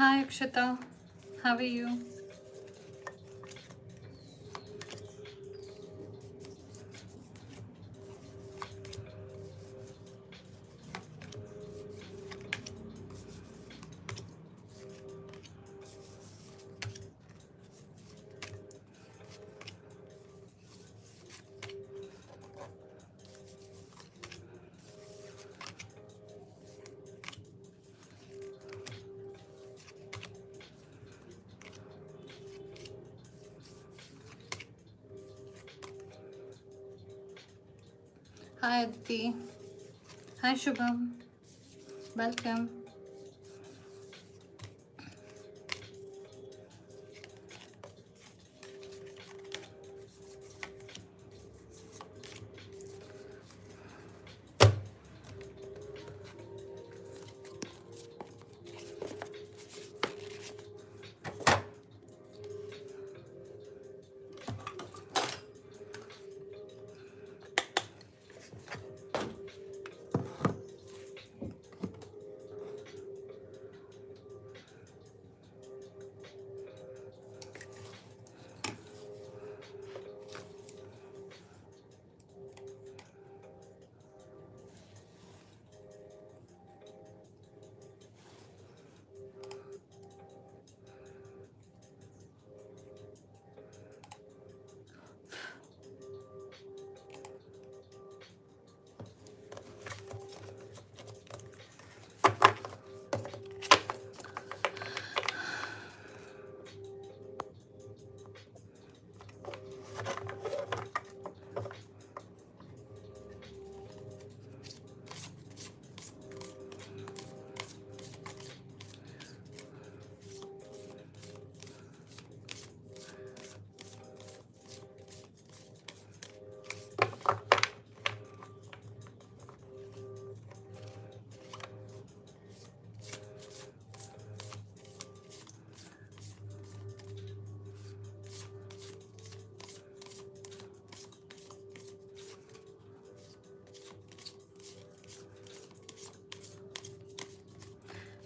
Hi Akshita, how are you? Hi Aditi. Hi Shubham. Welcome.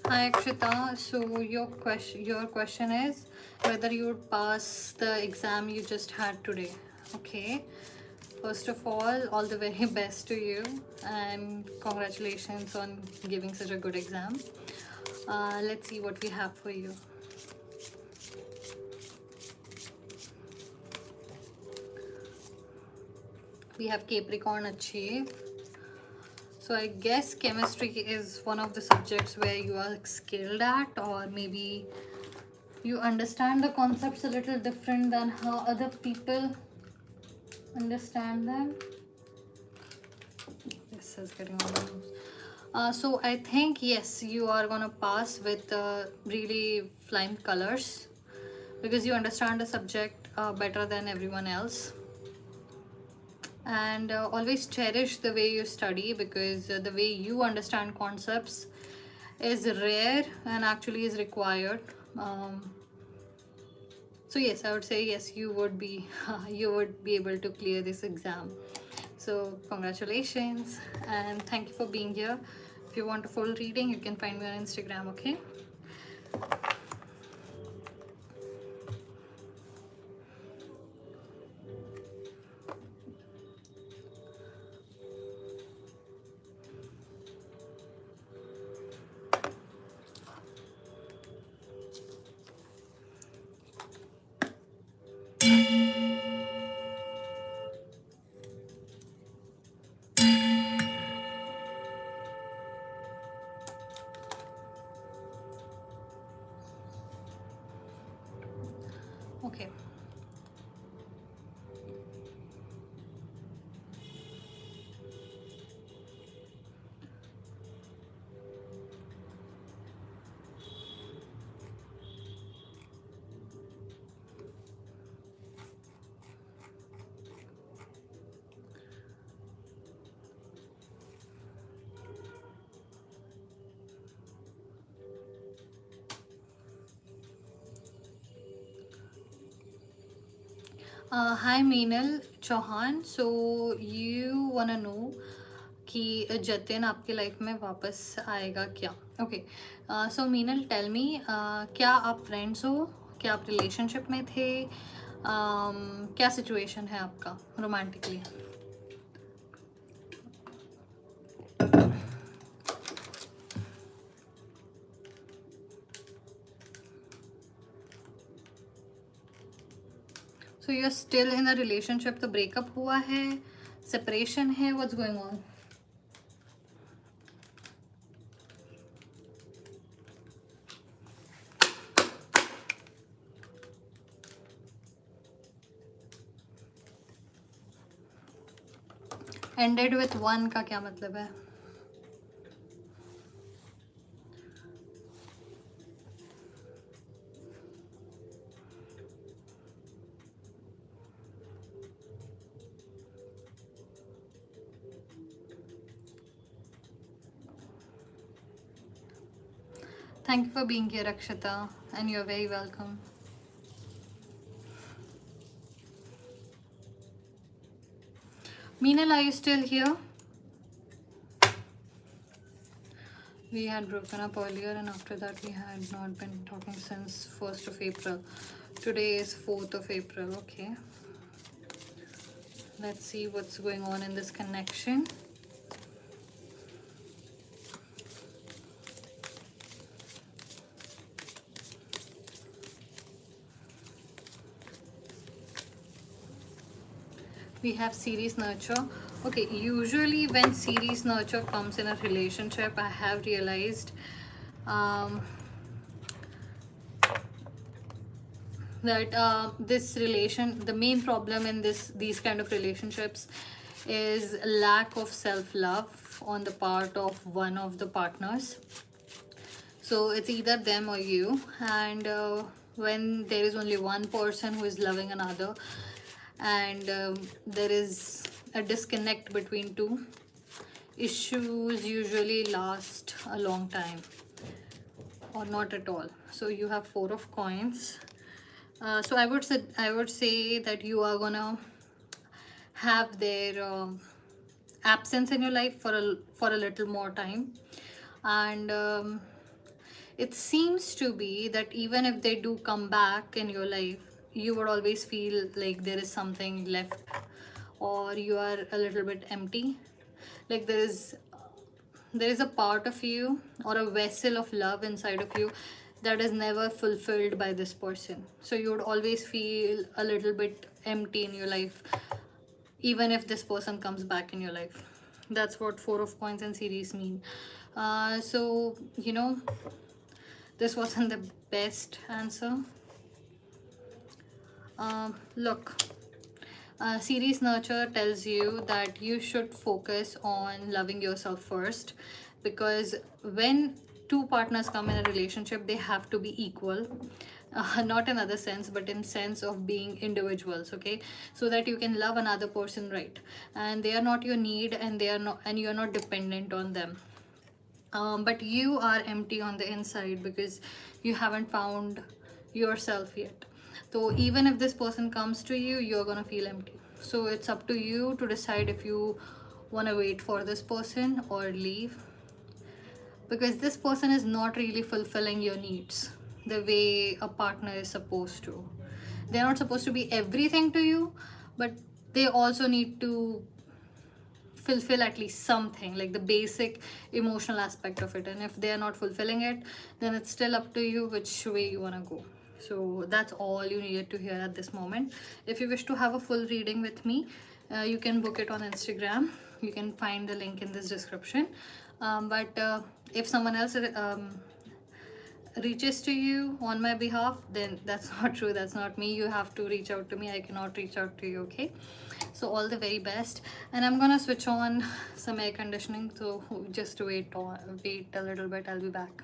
Hi Akshita. So your question is whether you would pass the exam you just had today. Okay. First of all the very best to you and congratulations on giving such a good exam. Let's see what we have for you. We have Capricorn Achieve. So I guess chemistry is one of the subjects where you are skilled at, or maybe you understand the concepts a little different than how other people understand them. This is getting on my nose. So I think yes, you are gonna pass with really flying colors because you understand the subject better than everyone else. And always cherish the way you study because the way you understand concepts is rare and actually is required. So yes, I would say yes, you would be you would be able to clear this exam. So congratulations and thank you for being here. If you want a full reading, you can find me on Instagram. Okay. Okay. Hi Meenal Chauhan. So you wanna know कि जतिन आपकी life में वापस आएगा क्या? Okay, सो Meenal tell me, क्या आप friends हो, क्या आप रिलेशनशिप में थे, क्या सिचुएशन है आपका romantically? So you are still in a relationship, तो ब्रेकअप हुआ है, सेपरेशन है, what's going on? Ended with one का क्या मतलब है? Thank you for being here, Akshita, and you're very welcome. Meenal, are you still here? We had broken up earlier, and after that we had not been talking since 1st of April. Today is 4th of April. Okay. Let's see what's going on in this connection. We have series nurture. Okay, usually when series nurture comes in a relationship, I have realized that the main problem in these kind of relationships is lack of self-love on the part of one of the partners. So it's either them or you, and when there is only one person who is loving another, and there is a disconnect between two, issues usually last a long time or not at all. So you have 4 of coins. So I would say that you are gonna have their absence in your life for a little more time, and it seems to be that even if they do come back in your life, you would always feel like there is something left, or you are a little bit empty, like there is a part of you or a vessel of love inside of you that is never fulfilled by this person. So you would always feel a little bit empty in your life even if this person comes back in your life. That's what 4 of coins and series mean. So this wasn't the best answer. Look, series nurture tells you that you should focus on loving yourself first, because when two partners come in a relationship, they have to be equal. Not in other sense, but in sense of being individuals, okay, so that you can love another person, right? And they are not your need, and you are not dependent on them. But you are empty on the inside because you haven't found yourself yet. So even if this person comes to you, you're gonna feel empty. So it's up to you to decide if you want to wait for this person or leave, because this person is not really fulfilling your needs the way a partner is supposed to. They're not supposed to be everything to you, but they also need to fulfill at least something, like the basic emotional aspect of it. And if they are not fulfilling it, then it's still up to you which way you want to go. So that's all you needed to hear at this moment. If you wish to have a full reading with me, you can book it on Instagram. You can find the link in this description. But if someone else reaches to you on my behalf, then that's not true, that's not me. You have to reach out to me, I cannot reach out to you, okay? So all the very best, and I'm gonna switch on some air conditioning, so just wait a little bit, I'll be back.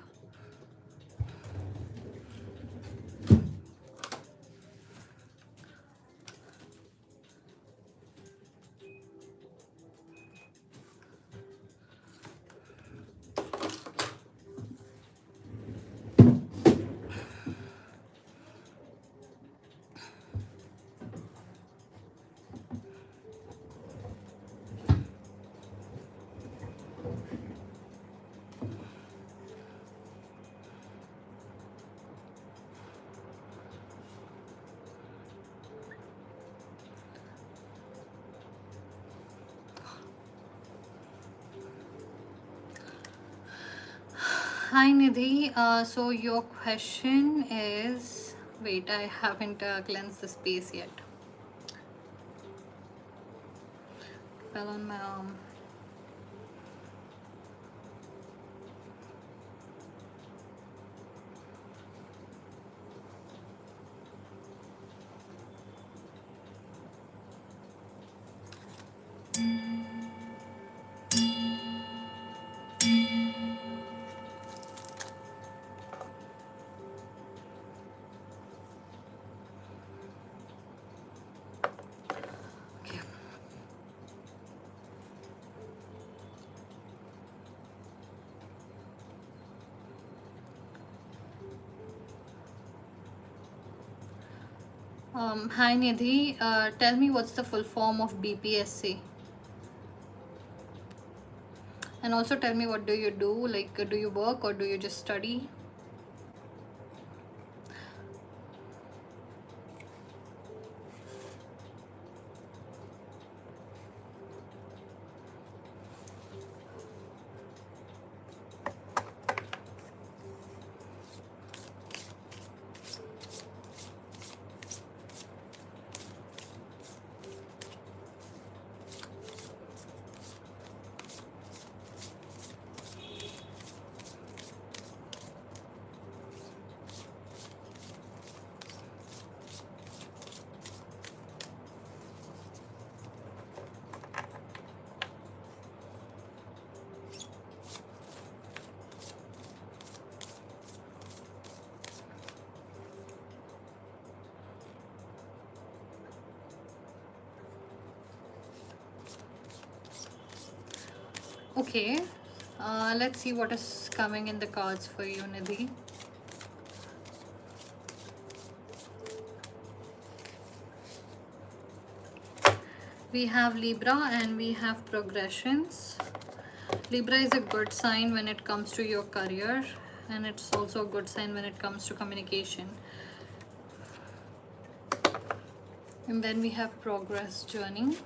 Hi Nidhi. So your question is, wait, I haven't cleansed the space yet. Fell on my arm. Okay. Hi Nidhi. Tell me what's the full form of BPSC, and also tell me what do you do? Like, do you work or do you just study? Okay. Let's see what is coming in the cards for you, Nidhi. We have Libra and we have progressions. Libra is a good sign when it comes to your career, and it's also a good sign when it comes to communication. And then we have progress journey.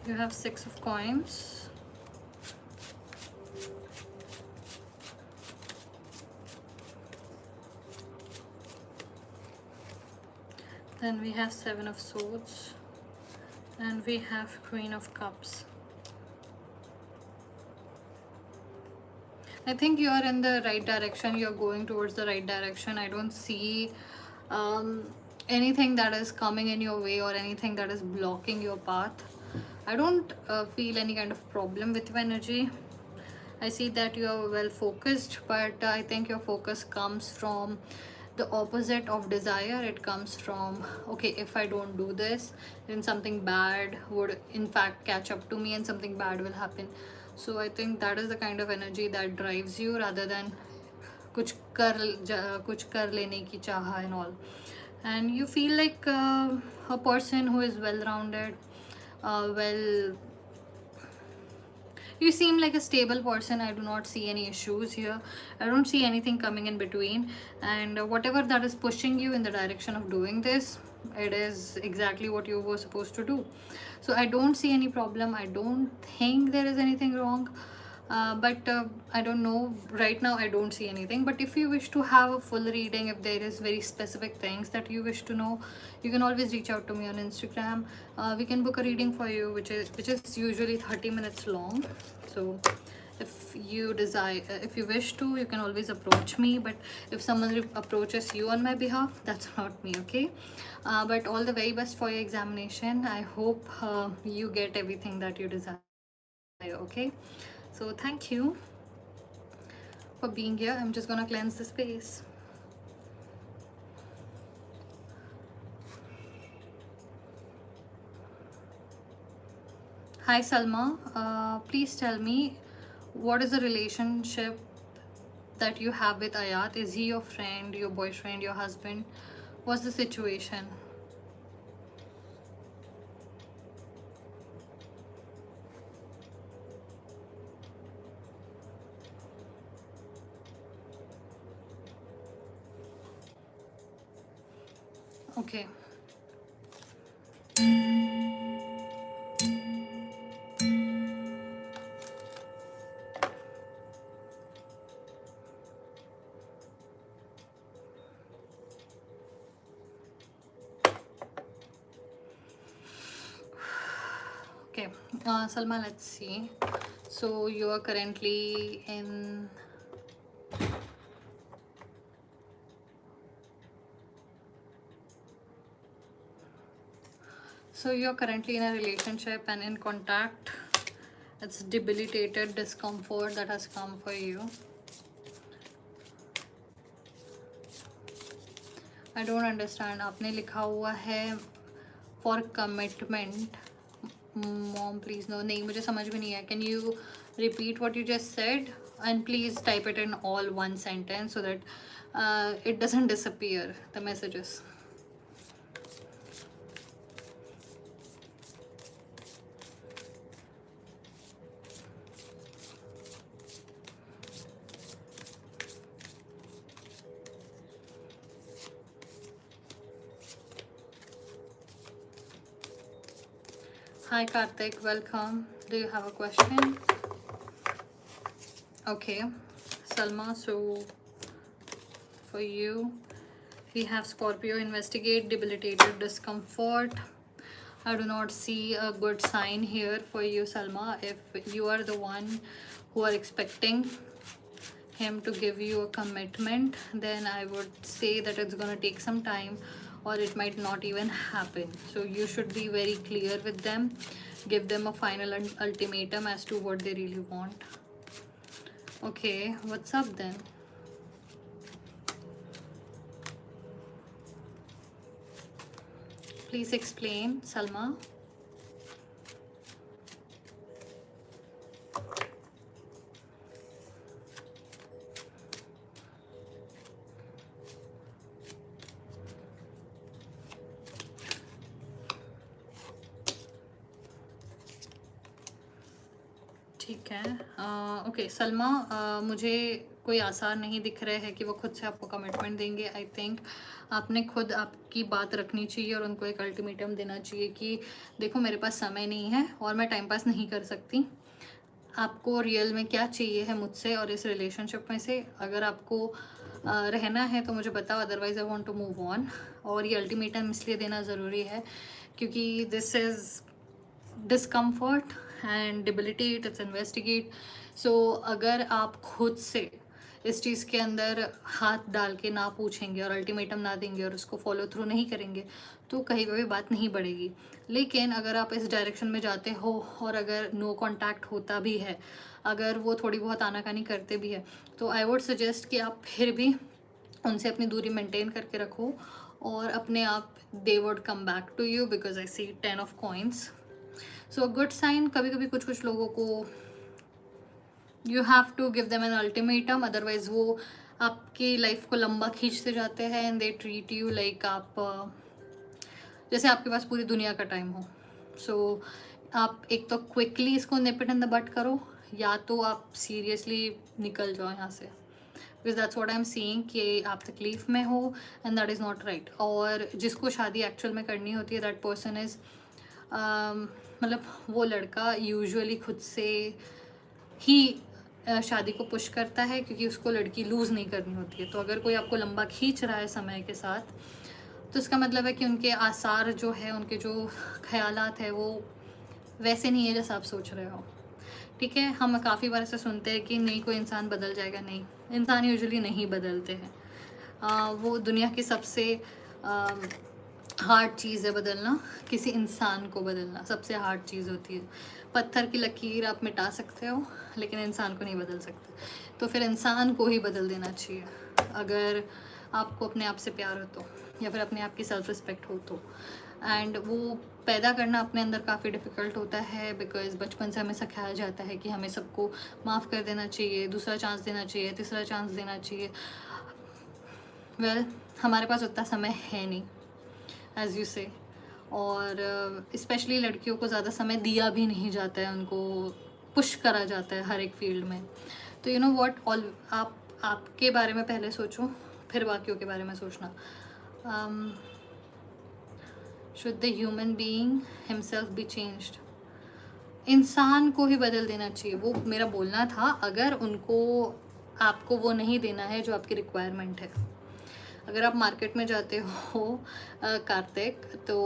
You have 6 of coins. Then we have 7 of swords. And we have Queen of Cups. I think you are in the right direction. You're going towards the right direction. I don't see anything that is coming in your way or anything that is blocking your path. I don't feel any kind of problem with your energy. I see that you are well focused, but I think your focus comes from the opposite of desire. It comes from, okay, if I don't do this, then something bad would in fact catch up to me and something bad will happen. So I think that is the kind of energy that drives you rather than कुछ कर लेने की चाह and all. And you feel like a person who is well rounded, well, you seem like a stable person. I do not see any issues here. I don't see anything coming in between. And whatever that is pushing you in the direction of doing this, it is exactly what you were supposed to do. So I don't see any problem. I don't think there is anything wrong. But I don't know right now. I don't see anything. But if you wish to have a full reading, if there is very specific things that you wish to know, you can always reach out to me on Instagram. We can book a reading for you, which is usually 30 minutes long. So if you desire, if you wish to, you can always approach me. But if someone approaches you on my behalf, that's not me. Okay. But all the very best for your examination. I hope you get everything that you desire. Okay. So thank you for being here. I'm just gonna cleanse the space. Hi Salma, please tell me, what is the relationship that you have with Ayat? Is he your friend, your boyfriend, your husband? What's the situation? Okay okay, Salma, let's see. So you are currently in a relationship and in contact. It's debilitated discomfort that has come for you. I don't understand. आपने लिखा हुआ है for commitment. Mom, please no. नहीं, मुझे समझ में नहीं है. Can you repeat what you just said? And please type it in all one sentence so that it doesn't disappear, the messages. Hi Karthik, welcome. Do you have a question? Okay, Salma, so for you, we have Scorpio, investigate, debilitated discomfort. I do not see a good sign here for you, Salma. If you are the one who are expecting him to give you a commitment, then I would say that it's going to take some time, or it might not even happen. So you should be very clear with them, give them a final ultimatum as to what they really want. Okay, what's up then? Please explain, Salma. ठीक है. Okay Salma, मुझे कोई आसार नहीं दिख रहे हैं कि वो खुद से आपको कमिटमेंट देंगे. आई थिंक आपने खुद आपकी बात रखनी चाहिए और उनको एक अल्टीमेटम देना चाहिए कि देखो मेरे पास समय नहीं है और मैं टाइम पास नहीं कर सकती. आपको रियल में क्या चाहिए है मुझसे और इस रिलेशनशिप में से. अगर आपको रहना है तो मुझे बताओ, otherwise I want to move on. और ये अल्टीमेटम इसलिए देना ज़रूरी है क्योंकि this is discomfort and debilitate, it's investigate. So अगर आप खुद से इस चीज़ के अंदर हाथ डाल के ना पूछेंगे और अल्टीमेटम ना देंगे और उसको फॉलो थ्रू नहीं करेंगे तो कहीं पर भी बात नहीं बढ़ेगी. लेकिन अगर आप इस डायरेक्शन में जाते हो और अगर नो कॉन्टैक्ट होता भी है, अगर वो थोड़ी बहुत आनाकानी करते भी है, तो आई वुड सजेस्ट कि आप फिर भी उनसे अपनी दूरी मेंटेन करके रखो और अपने आप they would come back to you because I see 10 of coins. So good sign. कभी कभी कुछ कुछ लोगों को you have to give them an ultimatum, otherwise वो आपकी लाइफ को लंबा खींचते जाते हैं and they treat you like आप जैसे आपके पास पूरी दुनिया का टाइम हो. सो आप एक तो क्विकली इसको निप इट इन द बट करो, या तो आप सीरियसली निकल जाओ यहाँ से, because that's what I am seeing कि आप तकलीफ में हो and that is not right. और जिसको शादी एक्चुअल में करनी होती है दैट पर्सन इज़ मतलब वो लड़का यूजुअली खुद से ही शादी को पुश करता है क्योंकि उसको लड़की लूज़ नहीं करनी होती है. तो अगर कोई आपको लंबा खींच रहा है समय के साथ तो इसका मतलब है कि उनके आसार जो है, उनके जो ख्यालात है वो वैसे नहीं है जैसा आप सोच रहे हो. ठीक है, हम काफ़ी बार ऐसे सुनते हैं कि नहीं कोई इंसान बदल जाएगा. नहीं, इंसान यूजुअली नहीं बदलते हैं. वो दुनिया की सबसे हार्ड चीज़ है बदलना. किसी इंसान को बदलना सबसे हार्ड चीज़ होती है. पत्थर की लकीर आप मिटा सकते हो लेकिन इंसान को नहीं बदल सकते. तो फिर इंसान को ही बदल देना चाहिए अगर आपको अपने आप से प्यार हो तो, या फिर अपने आप की सेल्फ रिस्पेक्ट हो तो. एंड वो पैदा करना अपने अंदर काफ़ी डिफ़िकल्ट होता है बिकॉज बचपन से हमें सिखाया जाता है कि हमें सबको माफ़ कर देना चाहिए, दूसरा चांस देना चाहिए, तीसरा चांस देना चाहिए. वेल, हमारे पास उतना समय है नहीं एज यू से, और स्पेशली लड़कियों को ज़्यादा समय दिया भी नहीं जाता है, उनको पुश करा जाता है हर एक फील्ड में. तो यू नो व्हाट, ऑल आपके बारे में पहले सोचो फिर बाकियों के बारे में सोचना. Should the human being himself be changed? इंसान को ही बदल देना चाहिए, वो मेरा बोलना था। अगर उनको आपको वो नहीं देना है जो आपकी रिक्वायरमेंट है। अगर आप मार्केट में जाते हो कार्तिक, तो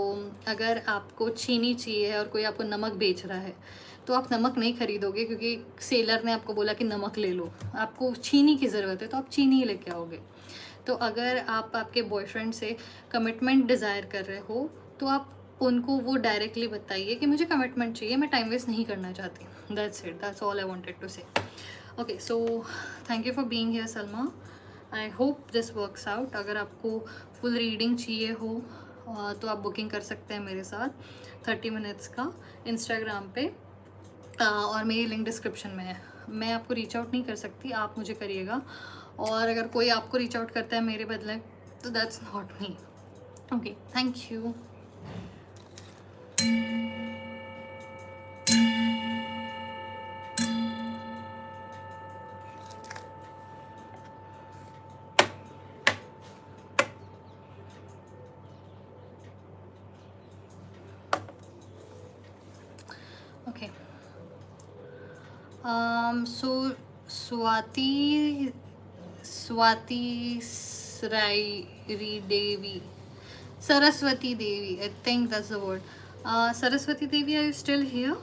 अगर आपको चीनी चाहिए और कोई आपको नमक बेच रहा है, तो आप नमक नहीं खरीदोगे क्योंकि सेलर ने आपको बोला कि नमक ले लो। आपको चीनी की ज़रूरत है तो आप चीनी ही लेके आओगे। तो अगर आप आपके बॉयफ्रेंड से कमिटमेंट डिज़ायर कर रहे हो, तो आप उनको वो डायरेक्टली बताइए कि मुझे कमिटमेंट चाहिए, मैं टाइम वेस्ट नहीं करना चाहती। That's it, that's all I wanted to say. Okay, so thank you for being here Salma. I hope this works out. अगर आपको फुल रीडिंग चाहिए हो तो आप बुकिंग कर सकते हैं मेरे साथ 30 मिनट्स का इंस्टाग्राम पे, और मेरी लिंक डिस्क्रिप्शन में है। मैं आपको रीच आउट नहीं कर सकती, आप मुझे करिएगा। और अगर कोई आपको रीच आउट करता है मेरे बदले, तो that's not me. Okay, thank you. Okay, so Swati Devi, Saraswati Devi, I think that's the word. Saraswati Devi, are you still here?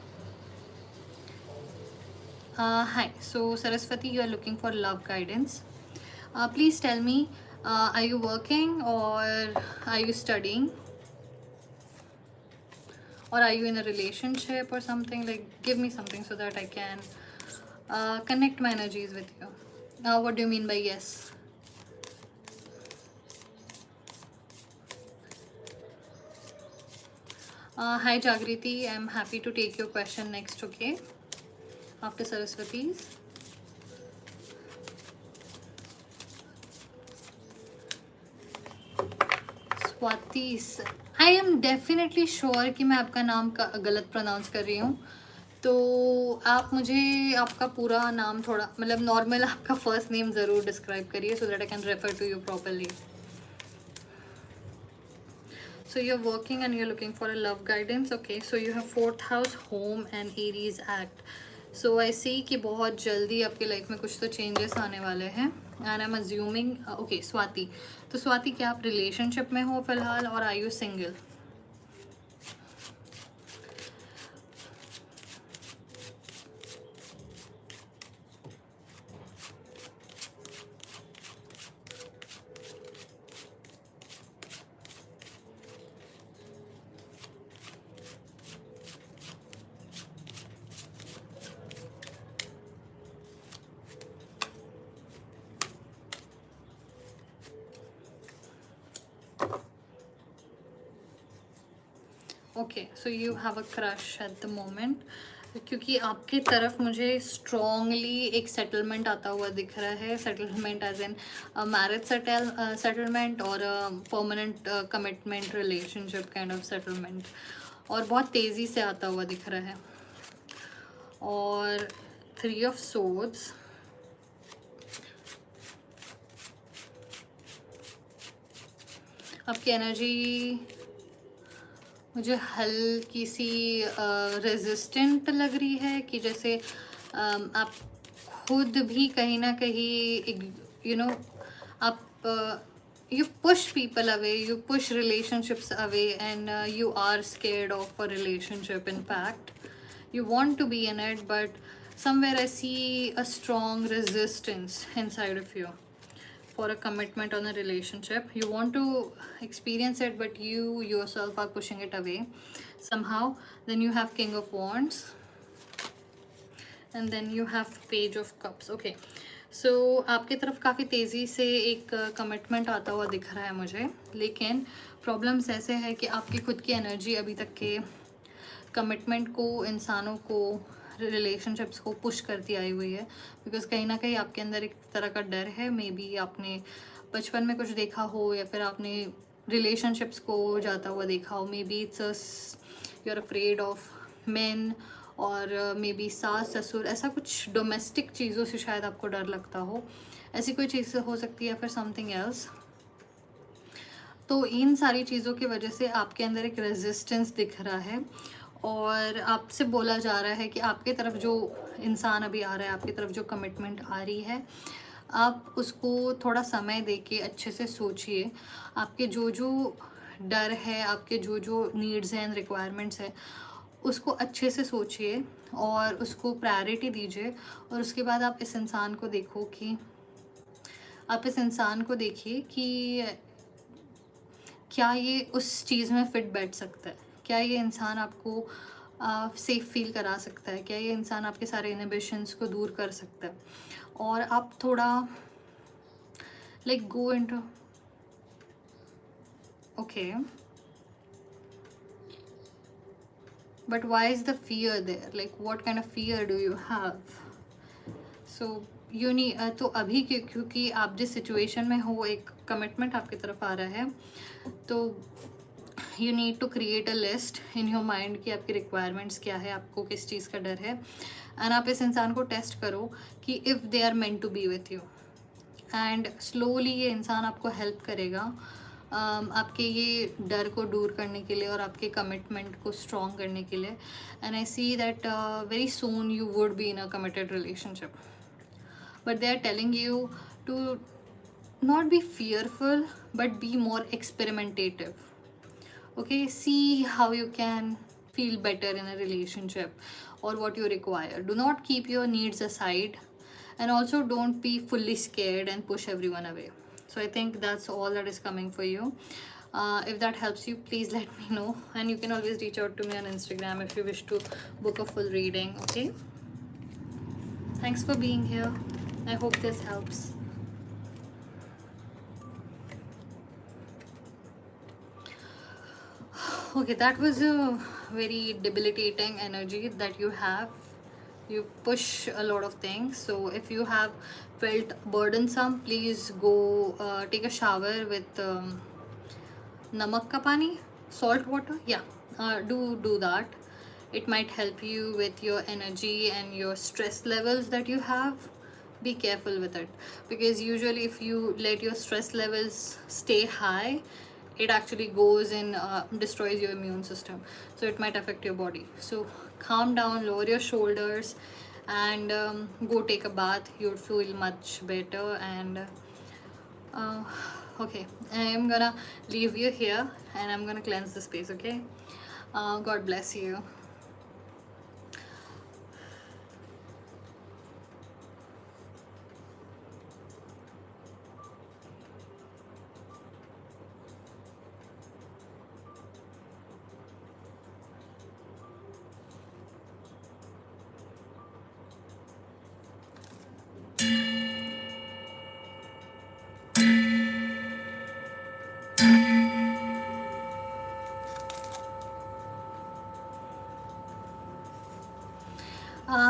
Hi. So Saraswati, you are looking for love guidance. Please tell me, are you working or are you studying? Or are you in a relationship or something? Like, give me something so that I can connect my energies with you. What do you mean by yes? Hi Jagriti, I'm happy to take your question next, okay? After Saraswati's. Swati, I am definitely sure कि मैं आपका नाम गलत pronounce कर रही हूँ। तो आप मुझे आपका पूरा नाम थोड़ा, मतलब नॉर्मल आपका फर्स्ट नेम ज़रूर डिस्क्राइब करिए so that I can refer to you properly. So you're working and you're looking for a love guidance. Okay, so you have 4th house, home and Aries act. So I see कि बहुत जल्दी आपकी life में कुछ तो changes आने वाले हैं and I'm assuming okay, Swati, तो स्वाति क्या आप रिलेशनशिप में हो फिलहाल और are you single? Okay, so you have a crush at the moment, क्योंकि आपकी तरफ मुझे स्ट्रॉन्गली एक सेटलमेंट आता हुआ दिख रहा है। Settlement as in marriage settlement और permanent commitment relationship kind of settlement, और बहुत तेज़ी से आता हुआ दिख रहा है। और 3 ऑफ सोर्ड्स, आपकी एनर्जी मुझे हल्की सी रेजिस्टेंट लग रही है, कि जैसे आप खुद भी कहीं ना कहीं यू नो आप you push people away, you push relationships away, and you are scared of a relationship. In fact, you want to be in it, but somewhere I see a strong resistance inside of you for a commitment on a relationship. You want to experience it, but you yourself are pushing it away somehow. Then you have King of Wands, and then you have Page of Cups. Okay, so आपकी तरफ काफ़ी तेज़ी से एक commitment आता हुआ दिख रहा है मुझे, लेकिन प्रॉब्लम्स ऐसे है कि आपकी खुद की एनर्जी अभी तक के कमिटमेंट को, इंसानों को, रिलेशनशिप्स को पुश करती आई हुई है, बिकॉज कहीं ना कहीं आपके अंदर एक तरह का डर है। मे बी आपने बचपन में कुछ देखा हो, या फिर आपने रिलेशनशिप्स को जाता हुआ देखा हो। Maybe it's you are afraid of man, और मे बी सास ससुर, ऐसा कुछ डोमेस्टिक चीज़ों से शायद आपको डर लगता हो। ऐसी कोई चीज़ हो सकती है, फिर समथिंग एल्स। तो इन सारी चीज़ों की वजह से आपके अंदर एक रेजिस्टेंस दिख रहा है, और आपसे बोला जा रहा है कि आपकी तरफ जो इंसान अभी आ रहा है, आपकी तरफ जो कमिटमेंट आ रही है, आप उसको थोड़ा समय दे के अच्छे से सोचिए। आपके जो जो डर है, आपके जो जो नीड्स हैं एंड रिक्वायरमेंट्स हैं, उसको अच्छे से सोचिए और उसको प्रायोरिटी दीजिए। और उसके बाद आप इस इंसान को देखो कि आप इस इंसान को देखिए कि क्या ये उस चीज़ में फिट बैठ सकता है, क्या ये इंसान आपको सेफ फील करा सकता है, क्या ये इंसान आपके सारे इनहिबिशंस को दूर कर सकता है। और आप थोड़ा like go into okay, but why is the fear there? Like what kind of fear do you have? So you need तो अभी क्योंकि आप जिस सिचुएशन में हो, एक कमिटमेंट आपकी तरफ आ रहा है, तो you need to create a list in your mind कि आपकी रिक्वायरमेंट्स क्या है, आपको किस चीज़ का डर है। एंड आप इस इंसान को टेस्ट करो कि if they are meant to be with you, and slowly ये इंसान आपको हेल्प करेगा आपके ये डर को दूर करने के लिए और आपके कमिटमेंट को स्ट्रॉन्ग करने के लिए। And I see that very soon you would be in a committed relationship, but they are telling you to not be fearful but be more experimentative. Okay, see how you can feel better in a relationship or what you require. Do not keep your needs aside, and also don't be fully scared and push everyone away. So I think that's all that is coming for you. If that helps you, please let me know, and you can always reach out to me on Instagram if you wish to book a full reading. Okay, thanks for being here. I hope this helps. Okay, that was a very debilitating energy that you have. You push a lot of things. So if you have felt burdensome, please go take a shower with namak ka pani, salt water. Yeah, do that. It might help you with your energy and your stress levels that you have. Be careful with it, because usually if you let your stress levels stay high, it actually goes and destroys your immune system, so it might affect your body. So calm down, lower your shoulders, and go take a bath. You'll feel much better. And okay, I'm gonna leave you here and I'm gonna cleanse the space. Okay, God bless you.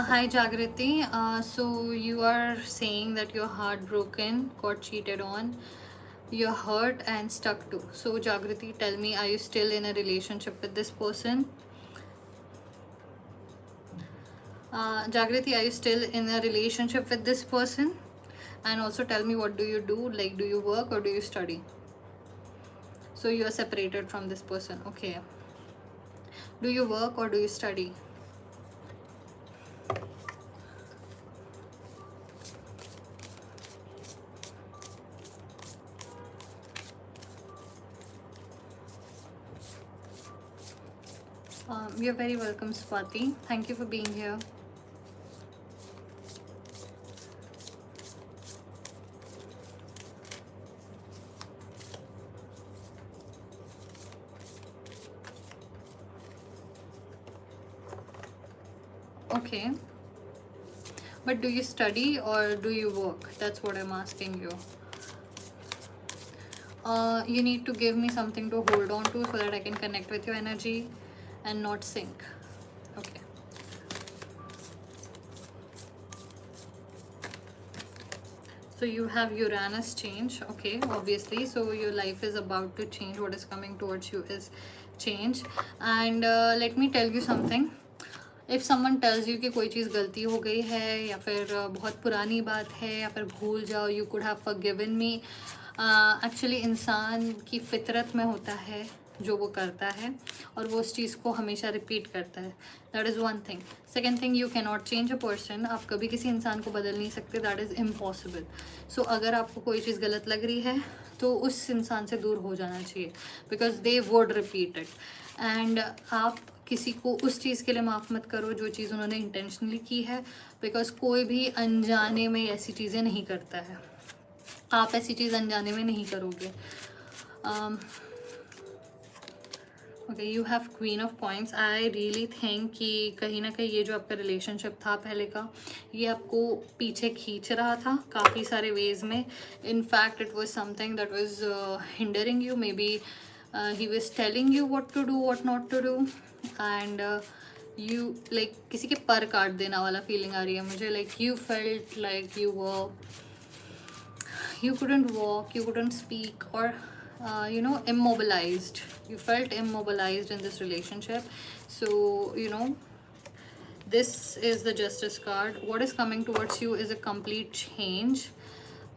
Hi Jagriti. So you are saying that you're heartbroken, got cheated on, you're hurt and stuck too. So Jagriti, tell me, are you still in a relationship with this person? Jagriti, are you still in a relationship with this person? And also tell me, what do you do? Like, do you work or do you study? So you are separated from this person. Okay. Do you work or do you study? You're very welcome, Swati. Thank you for being here. Okay. But do you study or do you work? That's what I'm asking you. You need to give me something to hold on to so that I can connect with your energy and not sink. Okay. So you have Uranus change. Okay, obviously. So your life is about to change. What is coming towards you is change. And let me tell you something. If someone tells you कि कोई चीज़ गलती हो गई है या फिर बहुत पुरानी बात है या फिर भूल जाओ, you could have forgiven me, actually इंसान की फितरत में होता है जो वो करता है, और वो उस चीज़ को हमेशा रिपीट करता है. That is one thing. Second thing, you can not change a person. आप कभी किसी इंसान को बदल नहीं सकते. That is impossible. सो अगर आपको कोई चीज़ गलत लग रही है तो उस इंसान से दूर हो जाना चाहिए, because they would repeat it. And आप किसी को उस चीज़ के लिए माफ़ मत करो जो चीज़ उन्होंने इंटेंशनली की है, बिकॉज कोई भी अनजाने में ऐसी चीज़ें नहीं करता है. आप ऐसी चीज़ अनजाने में नहीं करोगे. Okay, you have queen of points. I really think कि कहीं ना कहीं ये जो आपका रिलेशनशिप था पहले का, ये आपको पीछे खींच रहा था काफ़ी सारे वेज में. In fact it was something that was hindering you. Maybe he was telling you what to do, what not to do. And you like किसी के पर काट देना वाला फीलिंग आ रही है मुझे. Like you felt like you couldn't walk, you couldn't speak, or immobilized. You felt immobilized in this relationship. So this is the justice card. What is coming towards you is a complete change.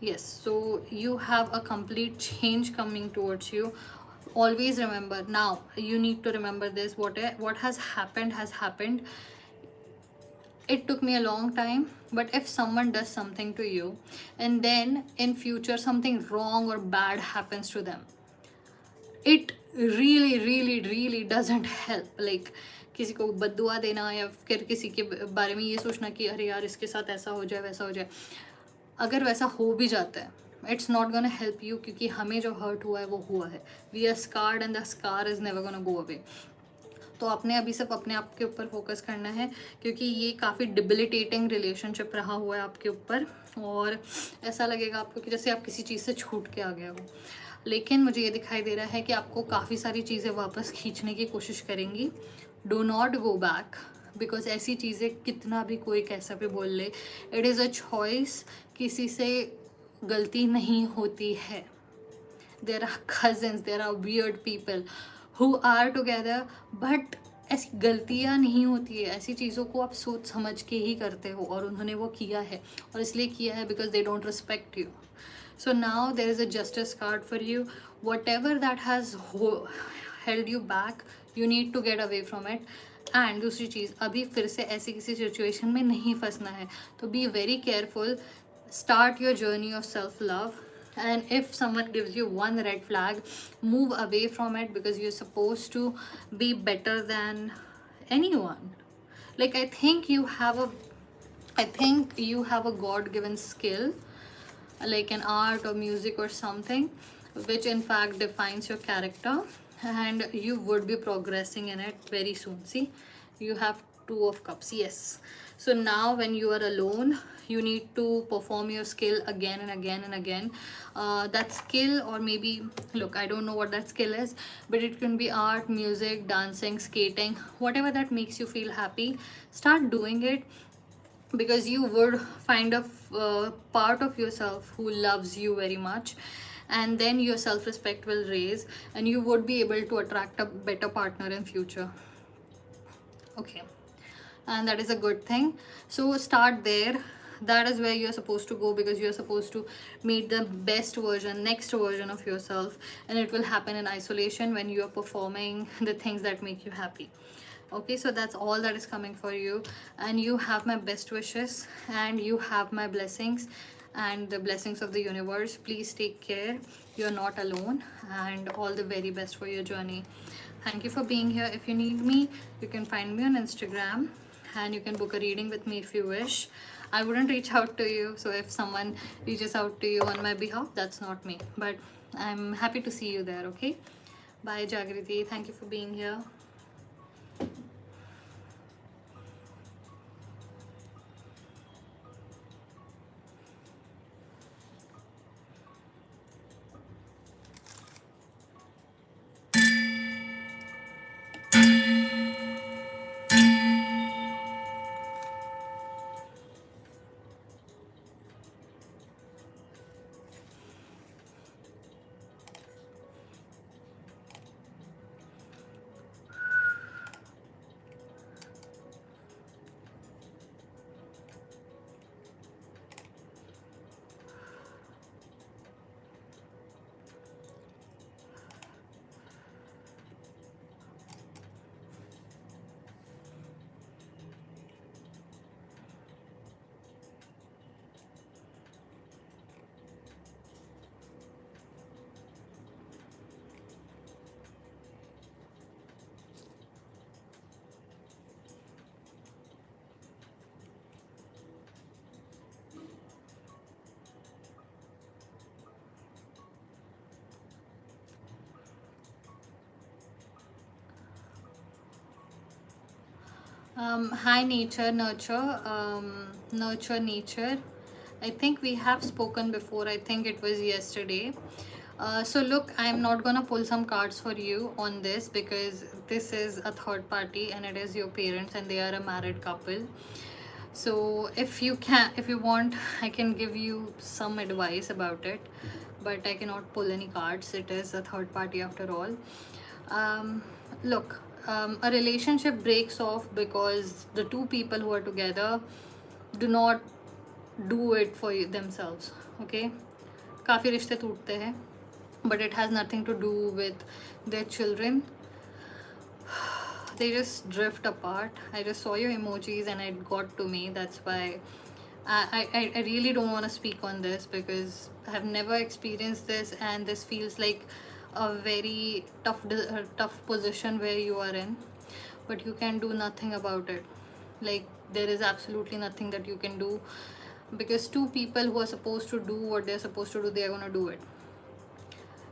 Yes, so you have a complete change coming towards you. Always remember, now you need to remember this. What has happened. It took me a long time, but if someone does something to you and then in future something wrong or bad happens to them, it really doesn't help. Like किसी को बद्दुआ देना या फिर किसी के बारे में ये सोचना कि अरे यार इसके साथ ऐसा हो जाए वैसा हो जाए. अगर वैसा हो भी जाता है, it's not gonna help you, क्योंकि हमें जो हर्ट हुआ है वो हुआ है. We are scarred and the scar is never gonna go away. तो आपने अभी सिर्फ अपने आप के ऊपर फोकस करना है, क्योंकि ये काफ़ी डिबिलिटेटिंग रिलेशनशिप रहा हुआ है आपके ऊपर, और ऐसा लगेगा आपको कि जैसे आप किसी चीज़ से छूट के आ गए हो. लेकिन मुझे ये दिखाई दे रहा है कि आपको काफ़ी सारी चीज़ें वापस खींचने की कोशिश करेंगी. Do not go back, because ऐसी चीज़ें कितना भी कोई कैसा भी बोल ले, इट इज़ अ चॉइस. किसी से गलती नहीं होती है. There are cousins, there are weird people who are together, but ऐसी गलतियाँ नहीं होती है. ऐसी चीज़ों को आप सोच समझ के ही करते हो, और उन्होंने वो किया है, और इसलिए किया है because they don't respect you. So now there is a justice card for you. Whatever that has held you back, you need to get away from it. And दूसरी चीज़, अभी फिर से ऐसी किसी सिचुएशन में नहीं फंसना है. तो be very careful. Start your journey of self love. And if someone gives you one red flag, move away from it, because you're supposed to be better than anyone. Like I think you have a god given skill, like an art or music or something, which in fact defines your character, and you would be progressing in it very soon. See, you have two of cups. Yes, so now when you are alone, you need to perform your skill again and again and again. That skill, or maybe, look, I don't know what that skill is, but it can be art, music, dancing, skating, whatever that makes you feel happy. Start doing it, because you would find a part of yourself who loves you very much, and then your self-respect will raise, and you would be able to attract a better partner in future. Okay, and that is a good thing. So start there. That is where you're supposed to go, because you're supposed to meet the best version, next version of yourself, and it will happen in isolation when you are performing the things that make you happy. Okay, so that's all that is coming for you, and you have my best wishes, and you have my blessings and the blessings of the universe. Please take care. You're not alone, and all the very best for your journey. Thank you for being here. If you need me, you can find me on Instagram, and you can book a reading with me if you wish. I wouldn't reach out to you, so if someone reaches out to you on my behalf, that's not me, but I'm happy to see you there. Okay, bye Jagriti. Thank you for being here. Hi, nature, nurture, nurture, nature. I think we have spoken before. I think it was yesterday. So, look, I'm not gonna pull some cards for you on this because this is a third party and it is your parents and they are a married couple. So, if you want, I can give you some advice about it, but I cannot pull any cards. It is a third party after all. um, Look, a relationship breaks off because the two people who are together do not do it for themselves. Okay, काफ़ी रिश्ते टूटते हैं, but it has nothing to do with their children. They just drift apart. I just saw your emojis and it got to me. That's why I really don't want to speak on this because I have never experienced this, and this feels like a very tough position where you are in, but you can do nothing about it. Like, there is absolutely nothing that you can do because two people who are supposed to do what they're supposed to do, they are going to do it.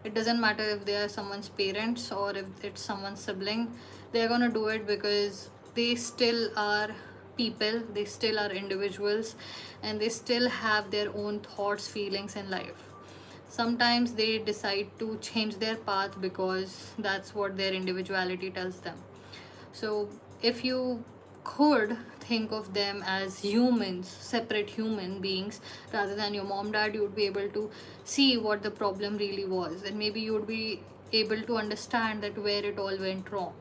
It doesn't matter if they are someone's parents or if it's someone's sibling. They're going to do it because they still are people, they still are individuals, and they still have their own thoughts, feelings in life. Sometimes they decide to change their path because that's what their individuality tells them. So if you could think of them as humans, separate human beings, rather than your mom, dad, you would be able to see what the problem really was, and maybe you would be able to understand that where it all went wrong.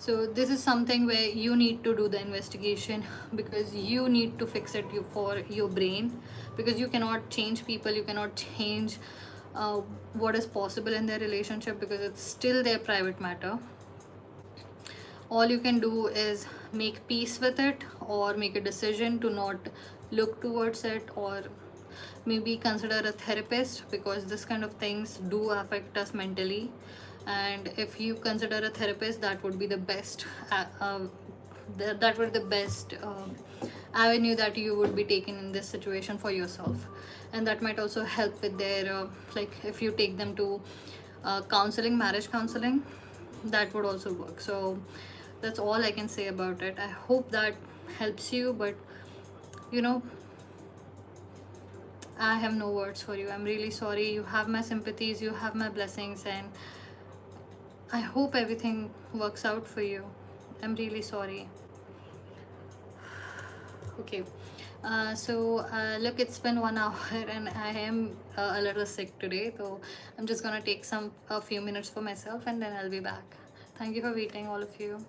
So this is something where you need to do the investigation because you need to fix it for your brain, because you cannot change people, you cannot change what is possible in their relationship because it's still their private matter. All you can do is make peace with it or make a decision to not look towards it, or maybe consider a therapist because this kind of things do affect us mentally. And if you consider a therapist, that would be the best that would be the best avenue that you would be taking in this situation for yourself. And that might also help with their like, if you take them to counseling, marriage counseling, that would also work. So that's all I can say about it. I hope that helps you, but you know, I have no words for you. I'm really sorry. You have my sympathies, you have my blessings, and I hope everything works out for you. I'm really sorry. Okay. Look, it's been 1 hour and I am a little sick today, so I'm just gonna take a few minutes for myself and then I'll be back. Thank you for waiting, all of you.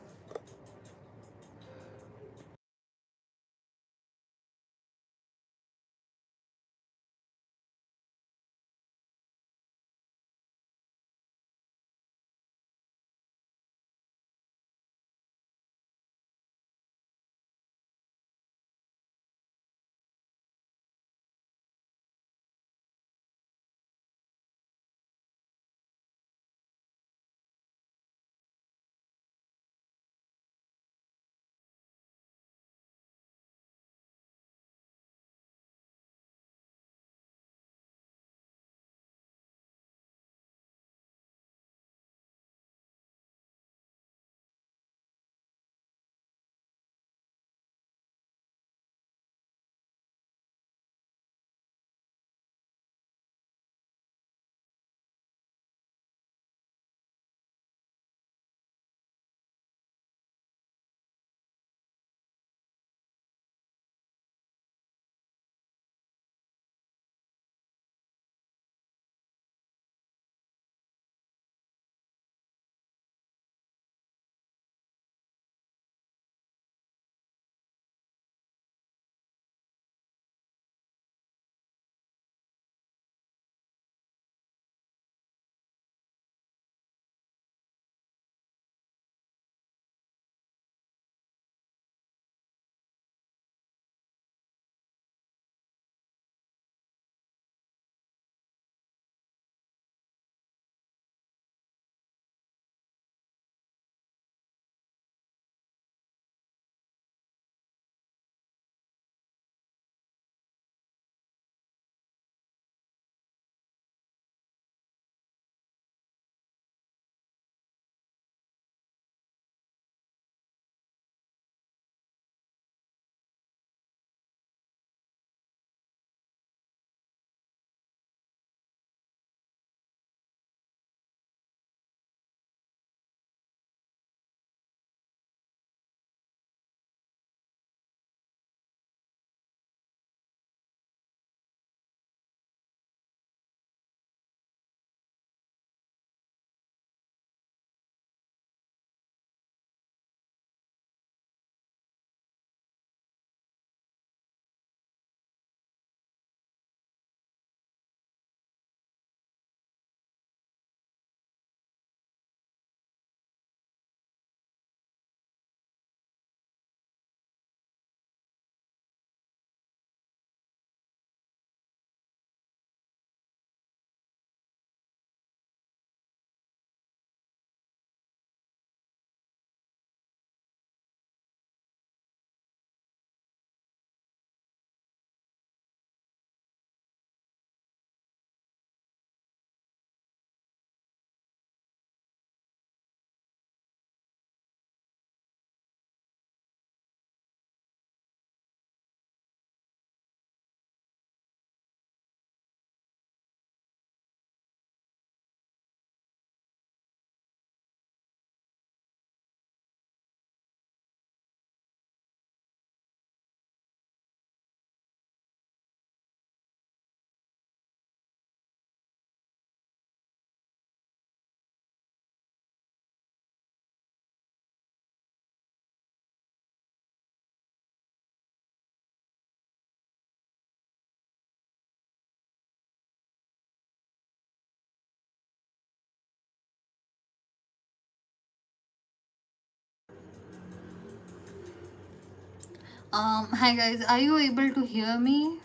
Hi guys, are you able to hear me?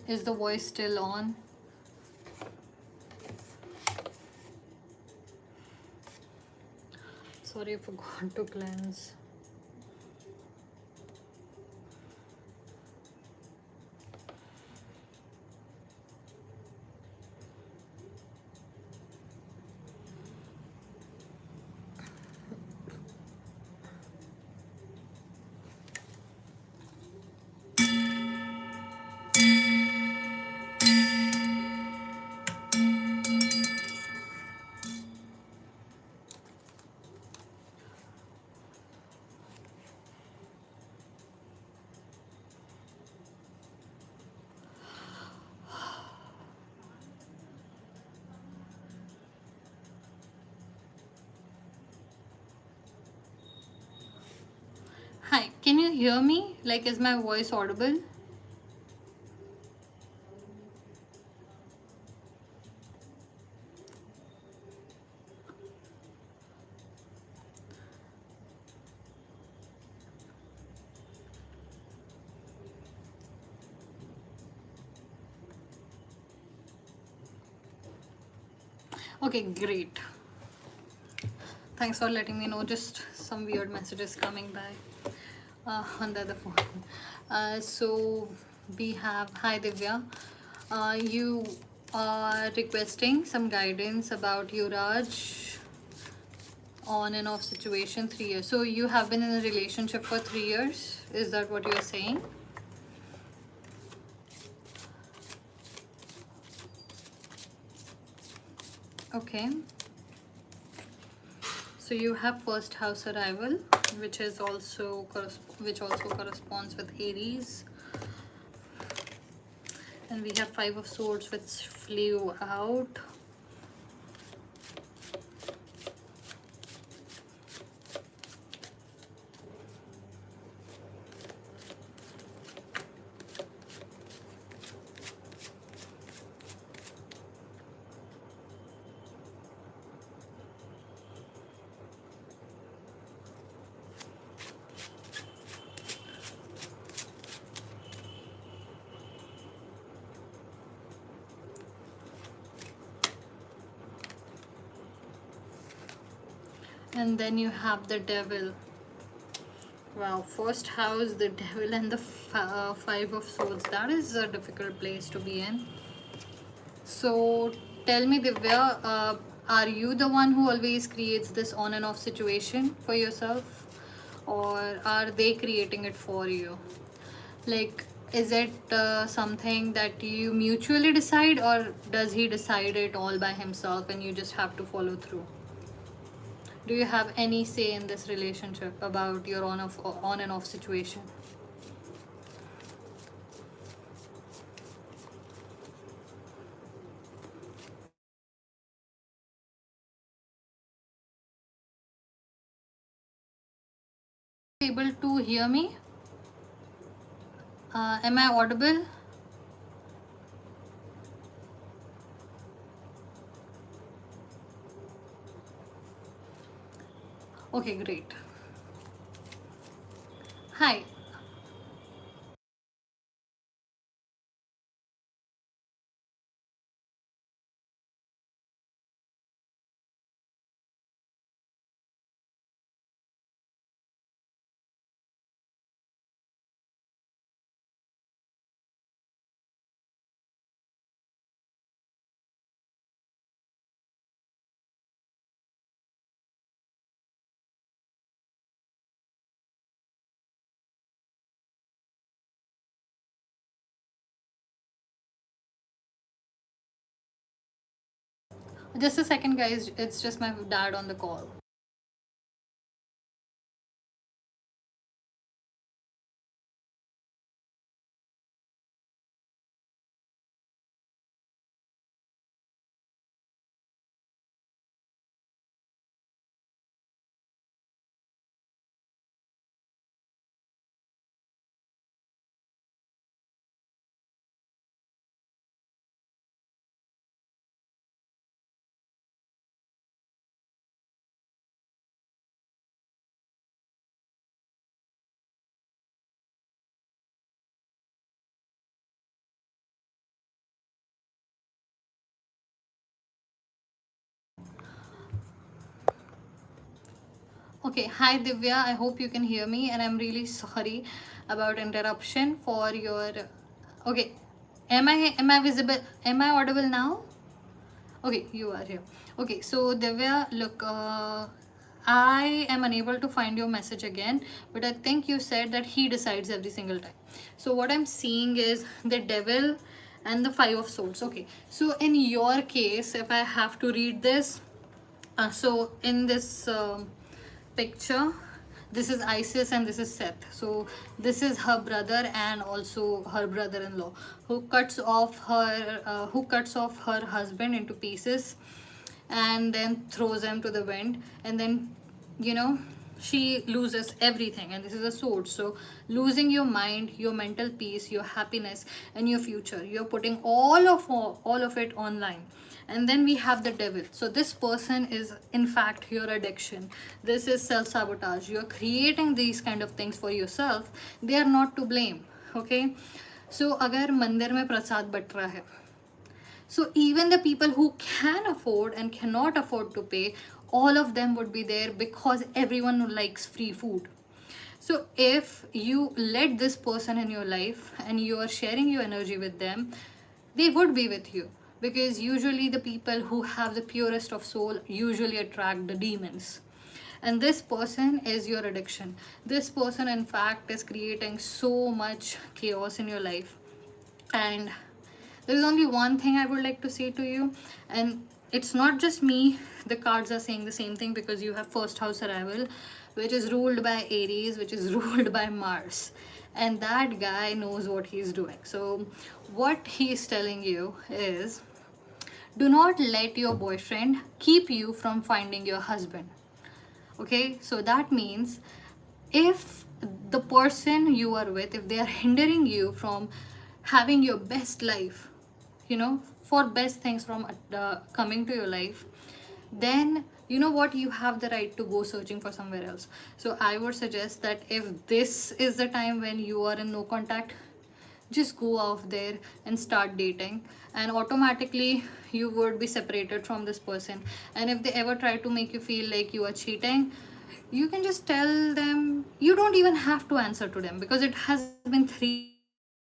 Is the voice still on? Sorry, I forgot to cleanse. Hi, can you hear me? Like, is my voice audible? Okay, great. Thanks for letting me know. Just some weird messages coming by on the other phone. So we have, hi Divya. You are requesting some guidance about Yuraj on and off situation 3 years. So you have been in a relationship for 3 years. Is that what you're saying? Okay. So you have first house arrival, which is also which also corresponds with Aries, and we have five of swords, which flew out. And then you have the devil. Wow, first house, the devil, and the five of swords. That is a difficult place to be in. So tell me, Divya, are you the one who always creates this on and off situation for yourself, or are they creating it for you? Like, is it something that you mutually decide, or does he decide it all by himself and you just have to follow through? Do you have any say in this relationship about your on and off situation? Able to hear me? Am I audible? Okay, great. Hi. Just a second, guys. It's just my dad on the call. Okay, hi Divya, I hope you can hear me, and I'm really sorry about interruption for your. Okay, am I visible, am I audible now? Okay, you are here. Okay, so Divya, look, I am unable to find your message again, but I think you said that he decides every single time. So what I'm seeing is the devil and the five of swords. Okay, so in your case, if I have to read this, so in this picture, this is Isis and this is Seth. So this is her brother and also her brother-in-law who cuts off her husband into pieces and then throws him to the wind, and then, you know, she loses everything. And this is a sword, so losing your mind, your mental peace, your happiness, and your future, you're putting all of it online. And then we have the devil. So this person is in fact your addiction. This is self-sabotage. You're creating these kind of things for yourself. They are not to blame. Okay, so अगर मंदिर में प्रसाद but रहा है, so even the people who can afford and cannot afford to pay, all of them would be there because everyone likes free food. So if you let this person in your life and you are sharing your energy with them, they would be with you, because usually the people who have the purest of soul usually attract the demons. And this person is your addiction. This person in fact is creating so much chaos in your life. And there is only one thing I would like to say to you, and it's not just me. The cards are saying the same thing, because you have first house arrival, which is ruled by Aries, which is ruled by Mars, and that guy knows what he's doing. So what he's telling you is, do not let your boyfriend keep you from finding your husband. Okay, so that means if the person you are with, if they are hindering you from having your best life, you know, for best things from coming to your life, then you know what, you have the right to go searching for somewhere else. So I would suggest that if this is the time when you are in no contact, just go out there and start dating, and automatically you would be separated from this person. And if they ever try to make you feel like you are cheating, you can just tell them. You don't even have to answer to them, because it has been 3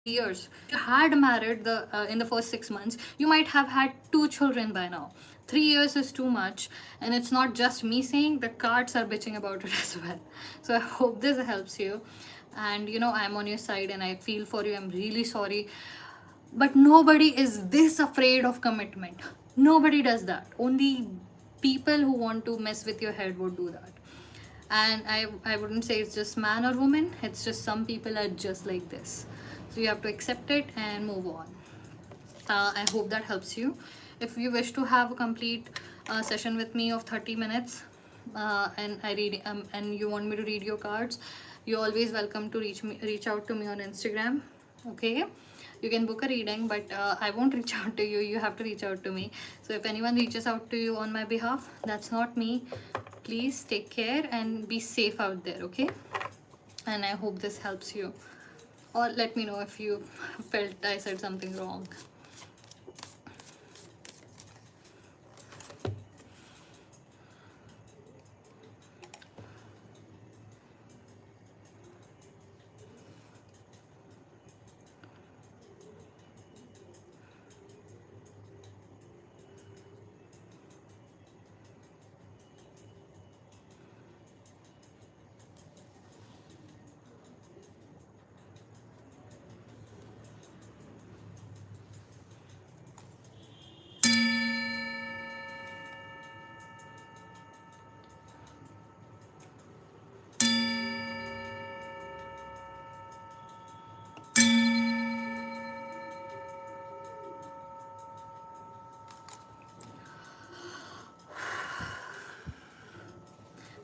years. If you had married in the first 6 months, you might have had 2 children by now. 3 years is too much. And it's not just me saying, the cards are bitching about it as well. So I hope this helps you. And you know, I'm on your side and I feel for you. I'm really sorry, but nobody is this afraid of commitment. Nobody does that. Only people who want to mess with your head would do that. And I wouldn't say it's just man or woman, it's just some people are just like this. So you have to accept it and move on. I hope that helps you. If you wish to have a complete session with me of 30 minutes, and you want me to read your cards, you're always welcome to reach out to me on Instagram. Okay, you can book a reading, but I won't reach out to you. You have to reach out to me. So if anyone reaches out to you on my behalf, that's not me. Please take care and be safe out there. Okay, and I hope this helps you, or let me know if you felt I said something wrong.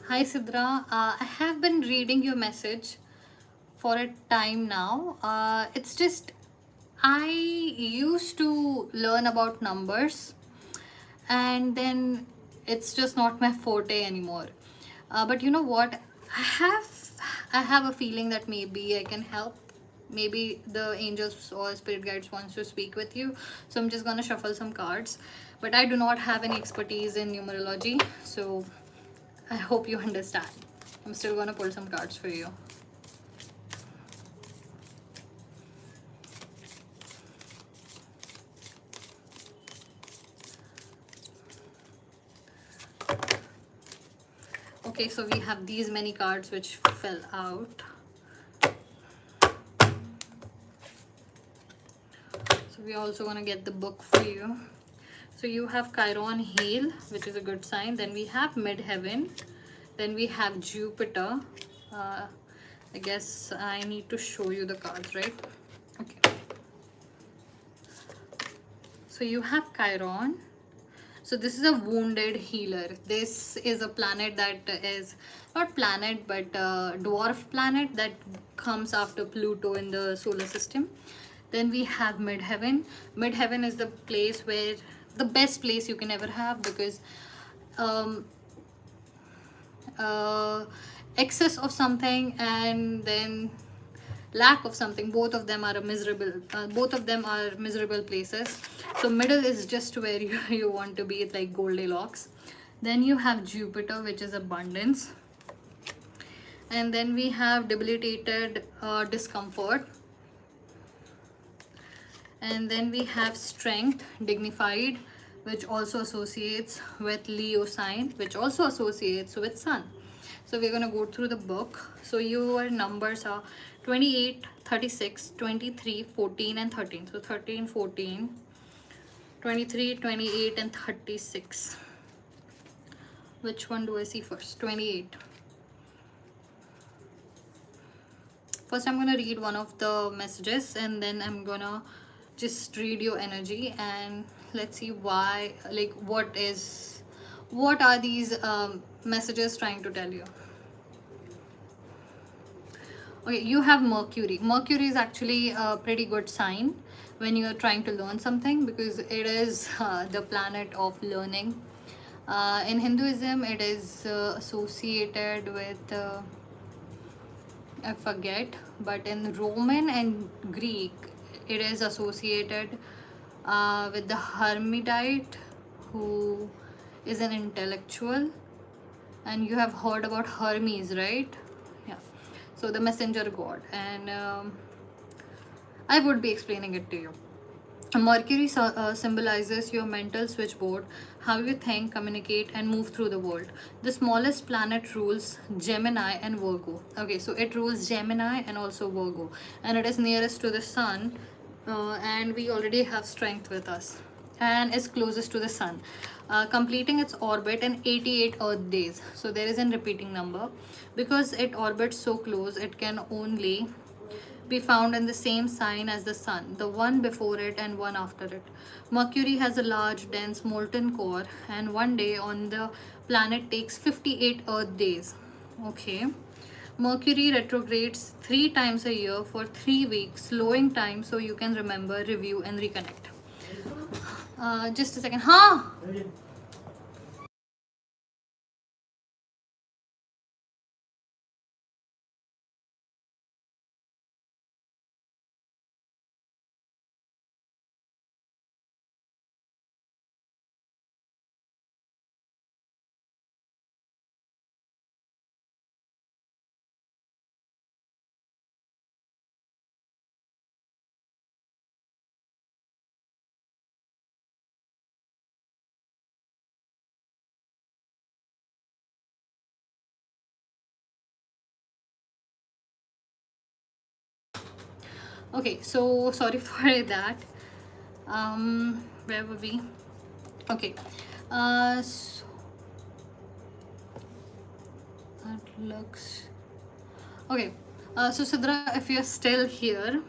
Hi Sidra, I have been reading your message for a time now. It's just I used to learn about numbers, and then it's just not my forte anymore. But you know what? I have a feeling that maybe I can help. Maybe the angels or spirit guides wants to speak with you. So I'm just gonna shuffle some cards. But I do not have any expertise in numerology, so I hope you understand. I'm still gonna pull some cards for you. Okay, so we have these many cards which fell out. So we're also gonna get the book for you. So you have Chiron Heal, which is a good sign. Then we have Midheaven. Then we have Jupiter. I guess I need to show you the cards, right? Okay. So you have Chiron. So this is a wounded healer. This is a planet that is not planet but dwarf planet that comes after Pluto in the solar system. Then we have Midheaven. Midheaven is the place where the best place you can ever have, because um, excess of something and then lack of something, both of them are miserable places. So middle is just where you want to be. It's like Goldilocks. Then you have Jupiter, which is abundance. And then we have debilitated discomfort. And then we have strength, dignified, which also associates with Leo sign, which also associates with sun. So we're going to go through the book. So your numbers are 28, 36, 23, 14 and 13. So 13, 14, 23, 28 and 36. Which one do I see first? 28. First I'm going to read one of the messages, and then I'm going to just read your energy, and let's see why, like what are these messages trying to tell you. Okay, you have Mercury. Mercury is actually a pretty good sign when you are trying to learn something, because it is the planet of learning. In Hinduism it is associated with I forget, but in Roman and Greek it is associated with the Hermidite, who is an intellectual. And you have heard about Hermes, right? Yeah. So the messenger god, and I would be explaining it to you. Mercury symbolizes your mental switchboard, how you think, communicate, and move through the world. The smallest planet rules Gemini and Virgo. Okay, so it rules Gemini and also Virgo, and it is nearest to the sun, and we already have strength with us, and is closest to the sun, completing its orbit in 88 Earth days. So there is a repeating number, because it orbits so close, it can only be found in the same sign as the sun, the one before it and one after it. Mercury has a large, dense, molten core, and one day on the planet takes 58 Earth days. Okay. Mercury retrogrades 3 times a year for 3 weeks, slowing time so you can remember, review, and reconnect. Just a second. Huh? Okay, so sorry for that. Where were we? Okay. So that looks okay. So Sidra, if you're still here,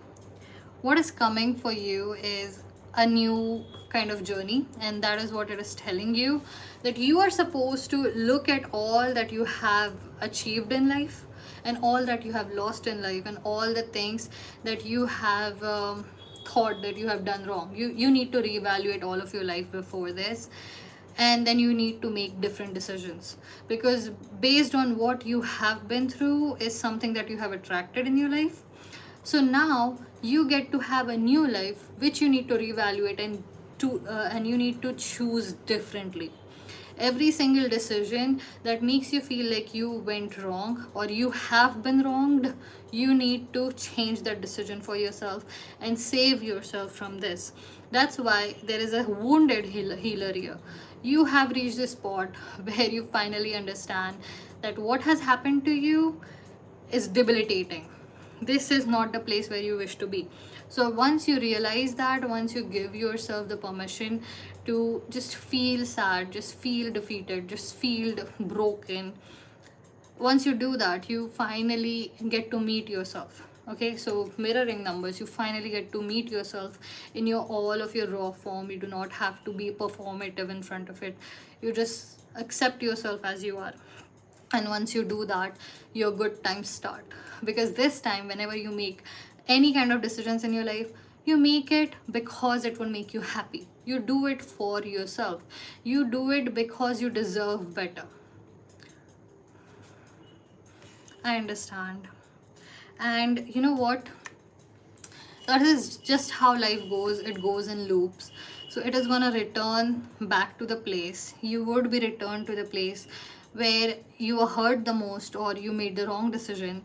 what is coming for you is a new kind of journey, and that is what it is telling you, that you are supposed to look at all that you have achieved in life, and all that you have lost in life, and all the things that you have thought that you have done wrong. You need to reevaluate all of your life before this, and then you need to make different decisions, because based on what you have been through is something that you have attracted in your life. So now you get to have a new life which you need to reevaluate, and you need to choose differently. Every single decision that makes you feel like you went wrong or you have been wronged, you need to change that decision for yourself and save yourself from this. That's why there is a wounded healer here. You have reached a spot where you finally understand that what has happened to you is debilitating. This is not the place where you wish to be. So once you realize that, once you give yourself the permission to just feel sad, just feel defeated, just feel broken, once you do that, you finally get to meet yourself. Okay, so mirroring numbers, you finally get to meet yourself in your all of your raw form. You do not have to be performative in front of it. You just accept yourself as you are. And once you do that, your good times start. Because this time, whenever you make any kind of decisions in your life, you make it because it will make you happy. You do it for yourself. You do it because you deserve better. I understand. And you know what? That is just how life goes. It goes in loops. So it is gonna return back to the place. You would be returned to the place where you were hurt the most or you made the wrong decision,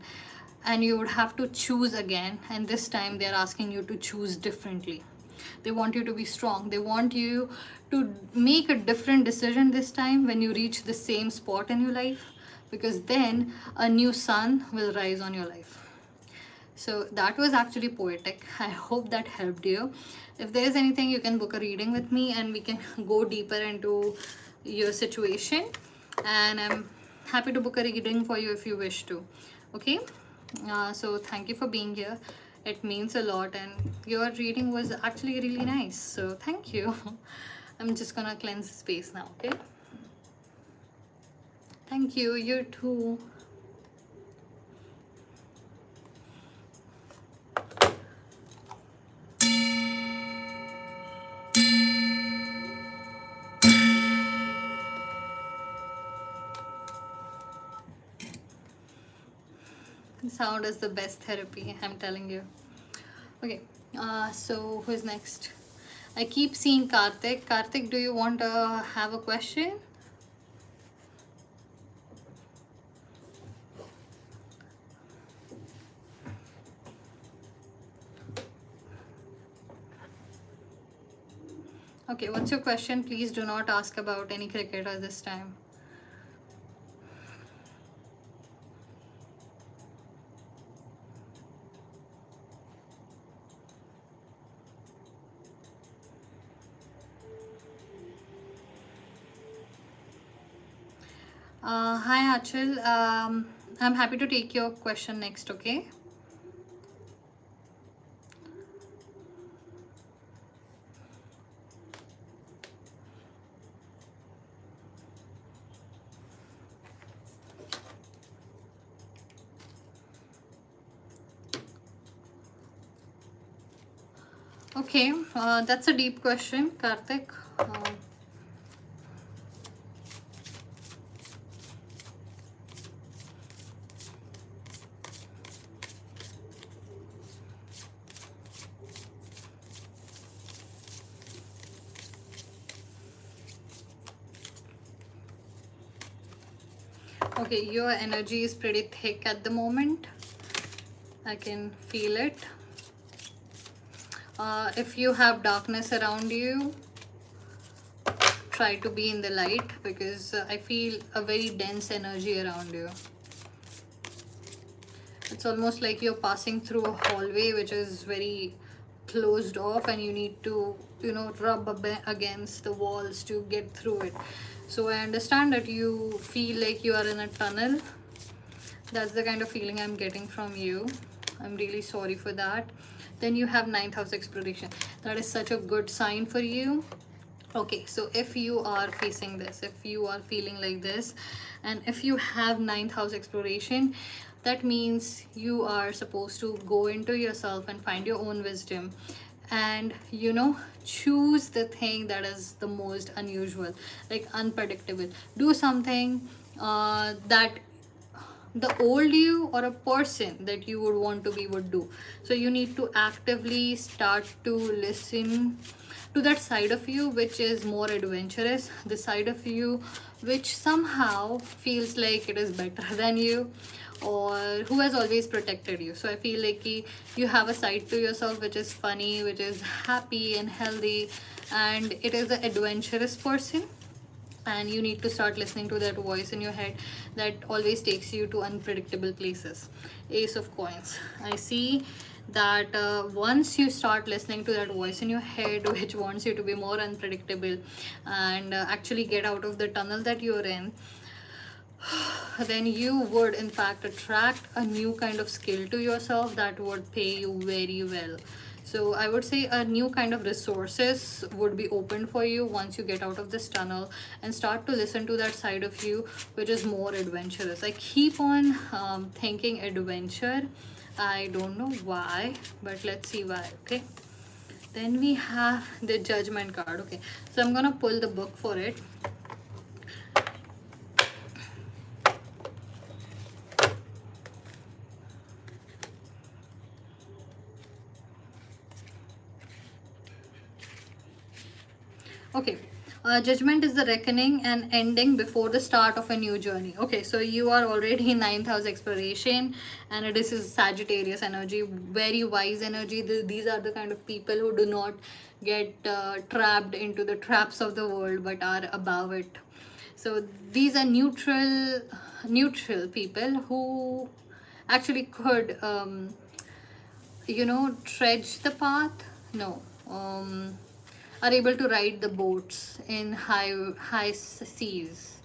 and you would have to choose again. And this time they're asking you to choose differently. They want you to be strong. They want you to make a different decision this time when you reach the same spot in your life, because then a new sun will rise on your life. So that was actually poetic. I hope that helped you. If there is anything, you can book a reading with me and we can go deeper into your situation. And I'm happy to book a reading for you if you wish to. Okay? So thank you for being here. It means a lot, and your reading was actually really nice. So thank you. I'm just gonna cleanse the space now. Okay? Thank you. You too. Sound is the best therapy, I'm telling you. Okay, so who's next? I keep seeing Karthik. Karthik, do you want to have a question? Okay, what's your question? Please do not ask about any cricketer this time. Hi Achal, I'm happy to take your question next, okay? Okay, that's a deep question, Karthik. Okay, your energy is pretty thick at the moment. I can feel it. If you have darkness around you, try to be in the light, because I feel a very dense energy around you. It's almost like you're passing through a hallway which is very closed off, and you need to, rub against the walls to get through it. So I understand that you feel like you are in a tunnel. That's the kind of feeling I'm getting from you. I'm really sorry for that. Then you have 9th house exploration. That is such a good sign for you. Okay, so if you are facing this, if you are feeling like this, and if you have 9th house exploration, that means you are supposed to go into yourself and find your own wisdom, and choose the thing that is the most unusual, like unpredictable. Do something that the old you or a person that you would want to be would do. So you need to actively start to listen to that side of you which is more adventurous, the side of you which somehow feels like it is better than you, or who has always protected you. So I feel like you have a side to yourself which is funny, which is happy and healthy, and it is an adventurous person. And you need to start listening to that voice in your head that always takes you to unpredictable places. Ace of coins. I see that once you start listening to that voice in your head which wants you to be more unpredictable and actually get out of the tunnel that you're in, then you would in fact attract a new kind of skill to yourself that would pay you very well. So I would say a new kind of resources would be opened for you once you get out of this tunnel and start to listen to that side of you which is more adventurous. I keep on thinking adventure. I don't know why, but let's see why. Okay, then we have the Judgment card. Okay, so I'm gonna pull the book for it. Okay, Judgment is the reckoning and ending before the start of a new journey. Okay, so you are already in 9th house exploration, and this is Sagittarius energy, very wise energy. These are the kind of people who do not get trapped into the traps of the world but are above it. So these are neutral people who actually could trudge the path. No, are able to ride the boats in high seas,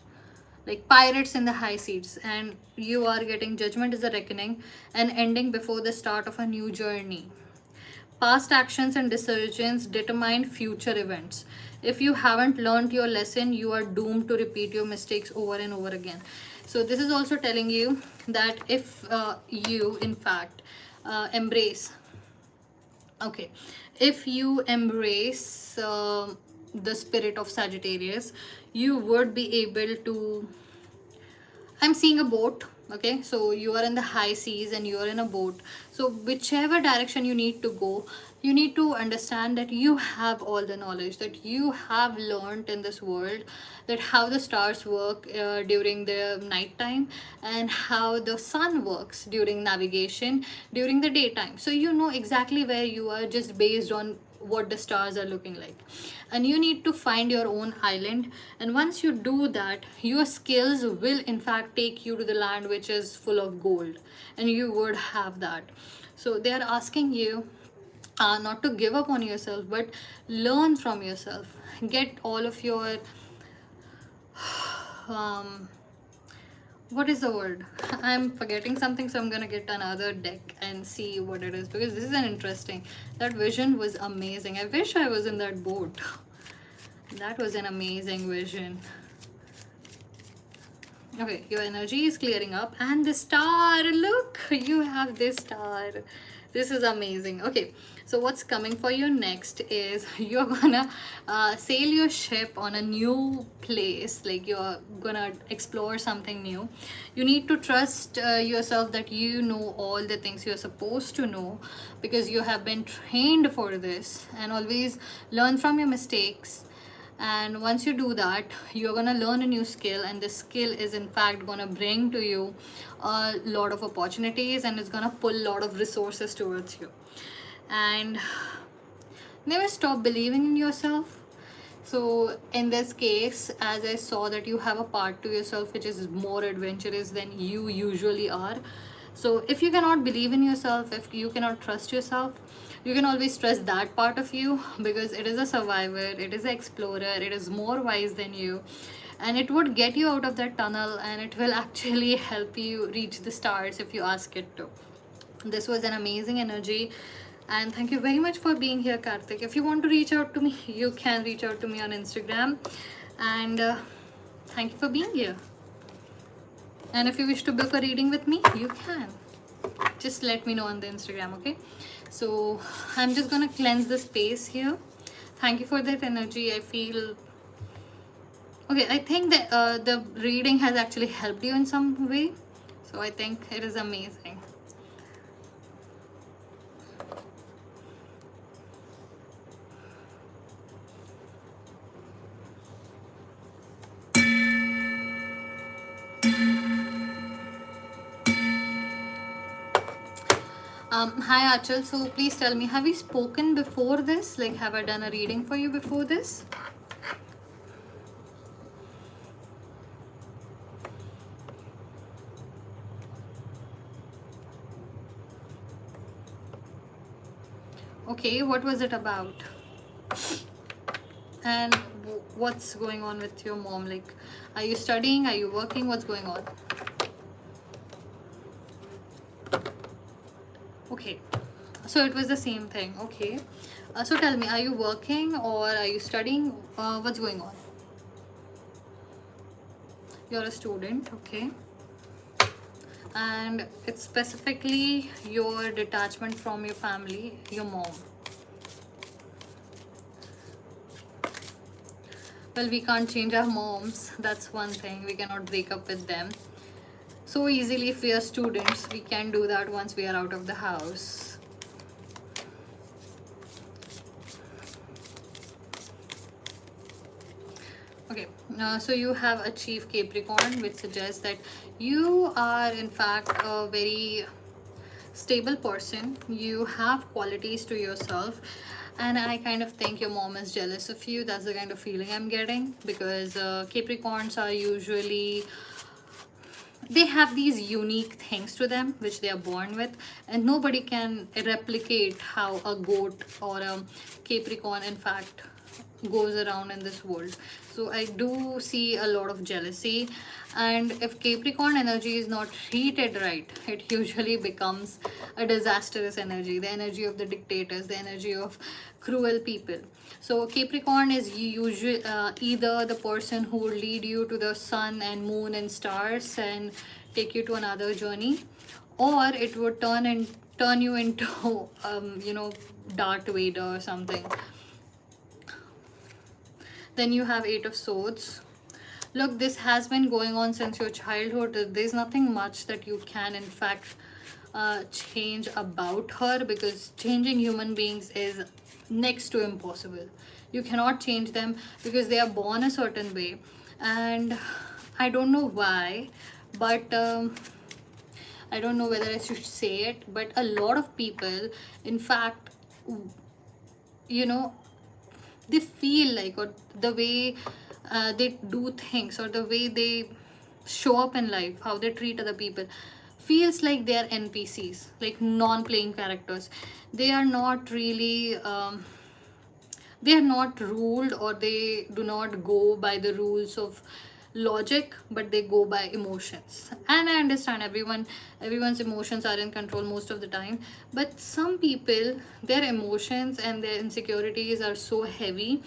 like pirates in the high seas. And you are getting Judgment is the reckoning and ending before the start of a new journey. Past actions and decisions determine future events. If you haven't learned your lesson, you are doomed to repeat your mistakes over and over again. So this is also telling you that if you in fact embrace, okay, if you embrace the spirit of Sagittarius, you would be able to, I'm seeing a boat. Okay, so you are in the high seas and you are in a boat. So whichever direction you need to go, you need to understand that you have all the knowledge that you have learned in this world, that how the stars work during the night time, and how the sun works during navigation during the daytime. So you know exactly where you are just based on what the stars are looking like. And you need to find your own island, and once you do that, your skills will in fact take you to the land which is full of gold, and you would have that. So they are asking you not to give up on yourself, but learn from yourself. Get all of your um, what is the word? I'm forgetting something, so I'm gonna get another deck and see what it is, because this is an interesting. That vision was amazing. I wish I was in that boat. That was an amazing vision. Okay, your energy is clearing up, and the star, look, you have this star. This is amazing. Okay, so what's coming for you next is you're gonna sail your ship on a new place, like you're gonna explore something new. You need to trust yourself that you know all the things you're supposed to know, because you have been trained for this, and always learn from your mistakes. And once you do that, you're gonna learn a new skill, and this skill is in fact gonna bring to you a lot of opportunities, and it's gonna pull a lot of resources towards you. And never stop believing in yourself. So in this case, as I saw that you have a part to yourself which is more adventurous than you usually are. So if you cannot believe in yourself, if you cannot trust yourself, you can always trust that part of you, because it is a survivor, it is an explorer, it is more wise than you, and it would get you out of that tunnel, and it will actually help you reach the stars if you ask it to. This was an amazing energy, and thank you very much for being here, Karthik. If you want to reach out to me, you can reach out to me on Instagram, and thank you for being here. And if you wish to book a reading with me, you can just let me know on the Instagram. Okay, so I'm just gonna cleanse the space here. Thank you for that energy. I feel okay. I think that the reading has actually helped you in some way, so I think it is amazing. Hi Achal, so please tell me, have we spoken before this? Like, have I done a reading for you before this? Okay, what was it about? And what's going on with your mom? Like, are you studying? Are you working? What's going on? Okay, so it was the same thing. Okay, so tell me, are you working or are you studying? What's going on? You're a student, okay, and it's specifically your detachment from your family, your mom. Well, we can't change our moms, that's one thing. We cannot break up with them so easily. If we are students, we can do that once we are out of the house. Okay, so you have achieved Capricorn, which suggests that you are in fact a very stable person. You have qualities to yourself, and I kind of think your mom is jealous of you. That's the kind of feeling I'm getting, because Capricorns are usually, they have these unique things to them which they are born with, and nobody can replicate how a goat or a Capricorn in fact goes around in this world. So I do see a lot of jealousy, and if Capricorn energy is not treated right, it usually becomes a disastrous energy, the energy of the dictators, the energy of cruel people. So Capricorn is usually either the person who will lead you to the sun and moon and stars and take you to another journey, or it would turn you into Darth Vader or something. Then you have Eight of Swords. Look, this has been going on since your childhood. There's nothing much that you can in fact change about her, because changing human beings is next to impossible. You cannot change them because they are born a certain way, and I don't know why, but I don't know whether I should say it, but a lot of people in fact, you know they feel like, or the way they do things, or the way they show up in life, how they treat other people, feels like they are NPCs, like non-playing characters. They are not really they are not ruled, or they do not go by the rules of logic, but they go by emotions. And I understand everyone's emotions are in control most of the time, but some people, their emotions and their insecurities are so heavy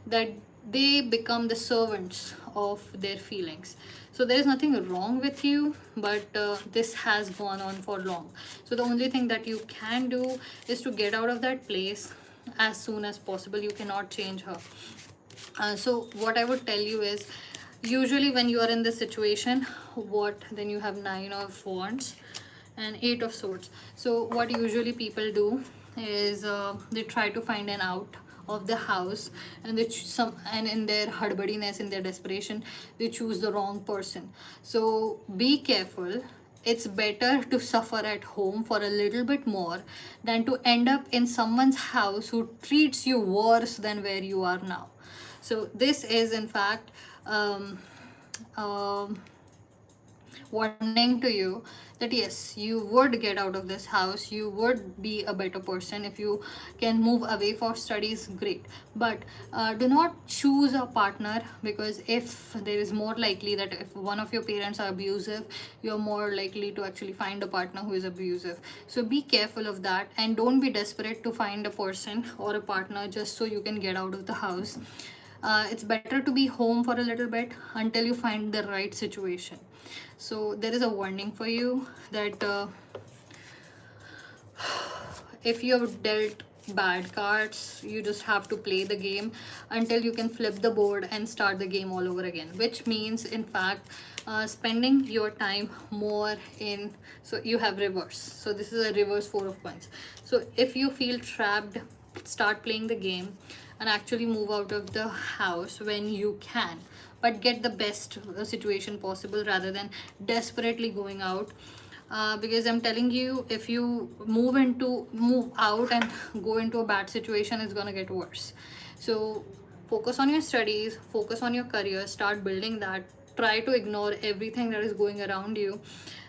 that they become the servants of their feelings. So there is nothing wrong with you, but this has gone on for long. So the only thing that you can do is to get out of that place as soon as possible. You cannot change her. So what I would tell you is, usually when you are in this situation, then you have Nine of Wands and Eight of Swords. So what usually people do is they try to find an out of the house, and and in their hardbadiness, in their desperation, they choose the wrong person. So be careful. It's better to suffer at home for a little bit more than to end up in someone's house who treats you worse than where you are now. So this is in fact um, warning to you that yes, you would get out of this house, you would be a better person if you can move away for studies, great. But do not choose a partner, because if there is more likely that if one of your parents are abusive, you're more likely to actually find a partner who is abusive. So be careful of that, and don't be desperate to find a person or a partner just so you can get out of the house. It's better to be home for a little bit until you find the right situation. So there is a warning for you that if you have dealt bad cards, you just have to play the game until you can flip the board and start the game all over again, which means in fact spending your time more in, so you have reverse, so this is a reverse Four of Coins. So if you feel trapped, start playing the game and actually move out of the house when you can, but get the best situation possible rather than desperately going out. Because I'm telling you, if you move out and go into a bad situation, it's gonna get worse. So focus on your studies, focus on your career, start building that. Try to ignore everything that is going around you,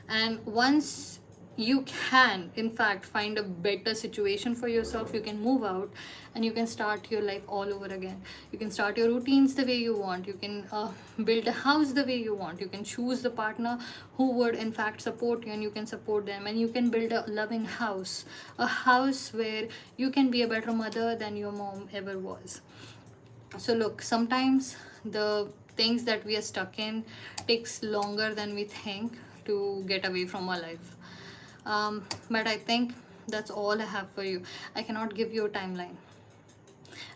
and once you can in fact find a better situation for yourself, you can move out and you can start your life all over again. You can start your routines the way you want. You can build a house the way you want. You can choose the partner who would in fact support you, and you can support them, and you can build a loving house, a house where you can be a better mother than your mom ever was. So look, sometimes the things that we are stuck in takes longer than we think to get away from our life. But I think that's all I have for you. I cannot give you a timeline.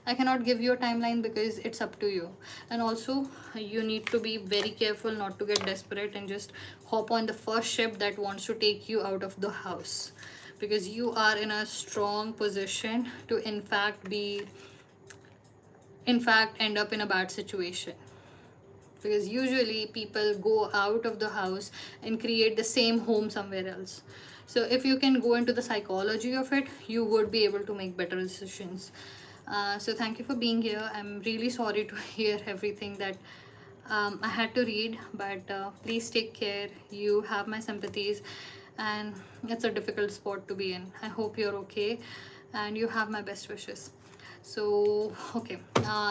I cannot give you a timeline because it's up to you. And also, you need to be very careful not to get desperate and just hop on the first ship that wants to take you out of the house, because you are in a strong position to in fact end up in a bad situation. Because usually people go out of the house and create the same home somewhere else. So if you can go into the psychology of it, you would be able to make better decisions. So thank you for being here. I'm really sorry to hear everything that I had to read, but please take care. You have my sympathies, and it's a difficult spot to be in. I hope you're okay, and you have my best wishes. So okay,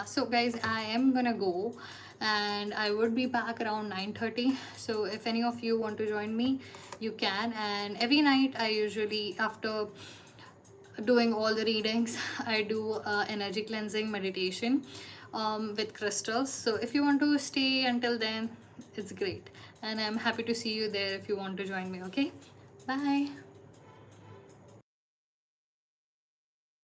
so guys, I am gonna go, and I would be back around 9:30. So if any of you want to join me, you can. And every night I usually, after doing all the readings, I do energy cleansing meditation with crystals. So if you want to stay until then, it's great, and I'm happy to see you there if you want to join me. Okay, bye.